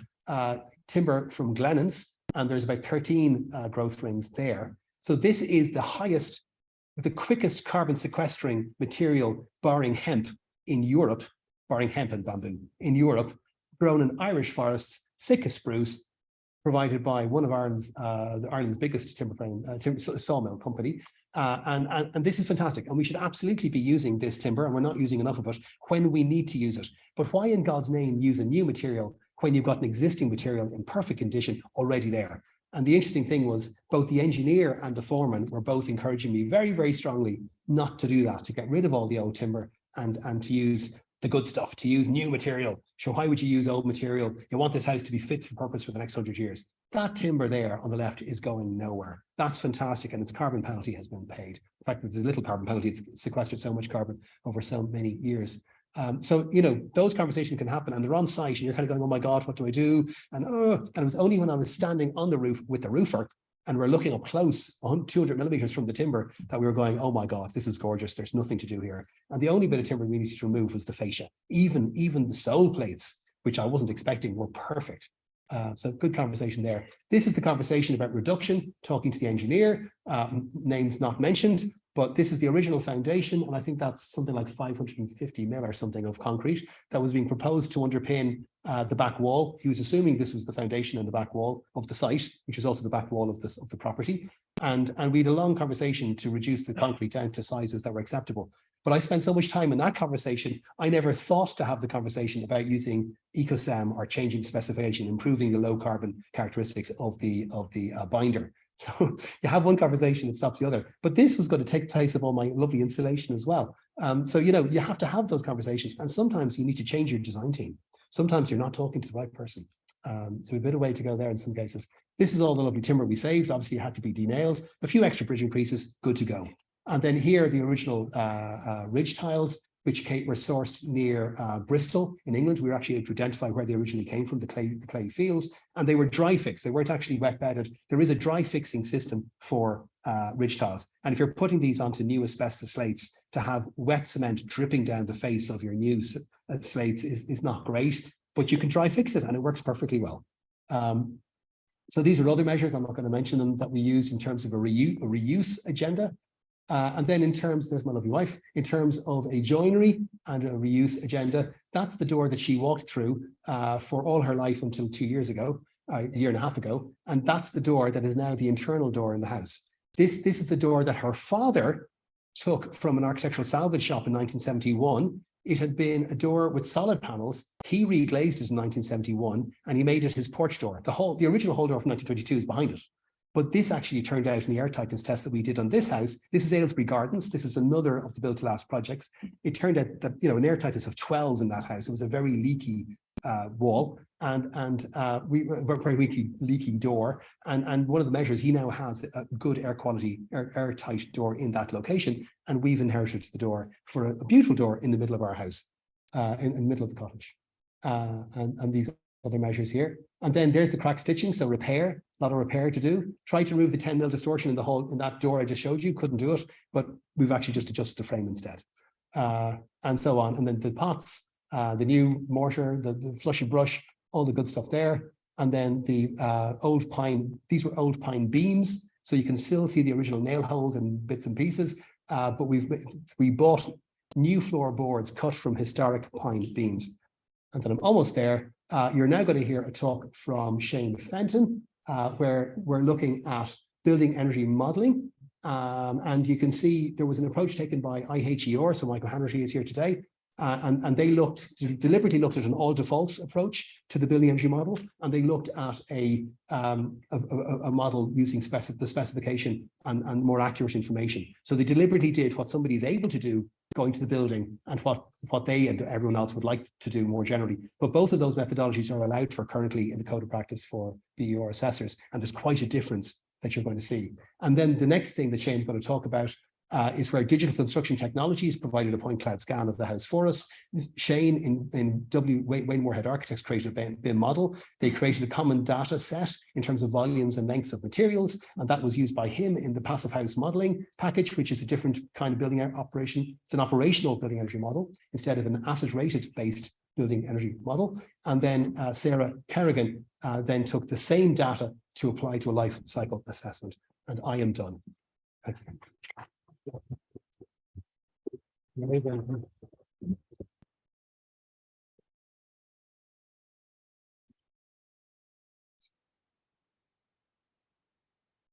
timber from Glennon's, and there's about 13 growth rings there. So this is the highest, the quickest carbon sequestering material, barring hemp in Europe, barring hemp and bamboo in Europe, grown in Irish forests, sick as spruce, provided by one of Ireland's biggest timber frame sawmill company. And this is fantastic. And we should absolutely be using this timber, and we're not using enough of it when we need to use it. But why in God's name use a new material when you've got an existing material in perfect condition already there? And the interesting thing was both the engineer and the foreman were both encouraging me very, very strongly not to do that, to get rid of all the old timber and to use the good stuff, to use new material. So why would you use old material? You want this house to be fit for purpose for the next 100 years. That timber there on the left is going nowhere. That's fantastic, and its carbon penalty has been paid. In fact, there's a little carbon penalty. It's sequestered so much carbon over so many years. So, you know, those conversations can happen, and they're on site, and you're kind of going, oh my God, what do I do? And it was only when I was standing on the roof with the roofer, and we're looking up close, 200 millimeters from the timber, that we were going, oh my God, this is gorgeous. There's nothing to do here. And the only bit of timber we needed to remove was the fascia. Even the sole plates, which I wasn't expecting, were perfect. So good conversation there. This is the conversation about reduction, talking to the engineer, names not mentioned, but this is the original foundation. And I think that's something like 550 mil or something of concrete that was being proposed to underpin the back wall. He was assuming this was the foundation and the back wall of the site, which is also the back wall of the property. And we had a long conversation to reduce the concrete down to sizes that were acceptable. But I spent so much time in that conversation, I never thought to have the conversation about using EcoSem or changing specification, improving the low carbon characteristics of the binder. So you have one conversation that stops the other. But this was going to take place of all my lovely installation as well. So, you know, you have to have those conversations. And sometimes you need to change your design team. Sometimes you're not talking to the right person. So a bit of way to go there in some cases. This is all the lovely timber we saved. Obviously, it had to be denailed. A few extra bridging creases, good to go. And then here are the original ridge tiles, which were sourced near Bristol in England. We were actually able to identify where they originally came from, the clay fields, and they were dry fixed. They weren't actually wet bedded. There is a dry fixing system for ridge tiles. And if you're putting these onto new asbestos slates, to have wet cement dripping down the face of your new slates is not great, but you can dry fix it and it works perfectly well. So these are other measures, I'm not going to mention them, that we used in terms of a reuse agenda. And then in terms, there's my lovely wife, in terms of a joinery and a reuse agenda, that's the door that she walked through for all her life until 2 years ago, a year and a half ago. And that's the door that is now the internal door in the house. This is the door that her father took from an architectural salvage shop in 1971. It had been a door with solid panels. He reglazed it in 1971 and he made it his porch door. The original whole door from 1922 is behind it. But this actually turned out in the airtightness test that we did on this house. This is Aylesbury Gardens. This is another of the build to last projects. It turned out that, you know, an airtightness of 12 in that house. It was a very leaky wall and we were very leaky door. And one of the measures, he now has a good air quality, airtight door in that location. And we've inherited the door for a beautiful door in the middle of our house, in the middle of the cottage. And these other measures here. And then there's the crack stitching, so repair, a lot of repair to do. Tried to remove the 10 mil distortion in that door I just showed you, couldn't do it, but we've actually just adjusted the frame instead. And so on. And then the pots, the new mortar, the flushy brush, all the good stuff there. And then the old pine, these were old pine beams, so you can still see the original nail holes and bits and pieces, but we bought new floorboards cut from historic pine beams. And then I'm almost there. You're now going to hear a talk from Shane Fenton, where we're looking at building energy modeling. And you can see there was an approach taken by IHER, so Michael Hanratty is here today, and they deliberately looked at an all defaults approach to the building energy model, and they looked at a model using the specification and more accurate information. So they deliberately did what somebody is able to do going to the building and what they and everyone else would like to do more generally. But both of those methodologies are allowed for currently in the code of practice for BER assessors, and there's quite a difference that you're going to see. And then the next thing that Shane's going to talk about is where digital construction technologies provided a point cloud scan of the house for us. Shane in Wayne Moorhead Architects created a BIM model. They created a common data set in terms of volumes and lengths of materials, and that was used by him in the passive house modeling package, which is a different kind of building operation. It's an operational building energy model instead of an asset rated based building energy model. And then Sarah Kerrigan then took the same data to apply to a life cycle assessment. And I am done. Thank you.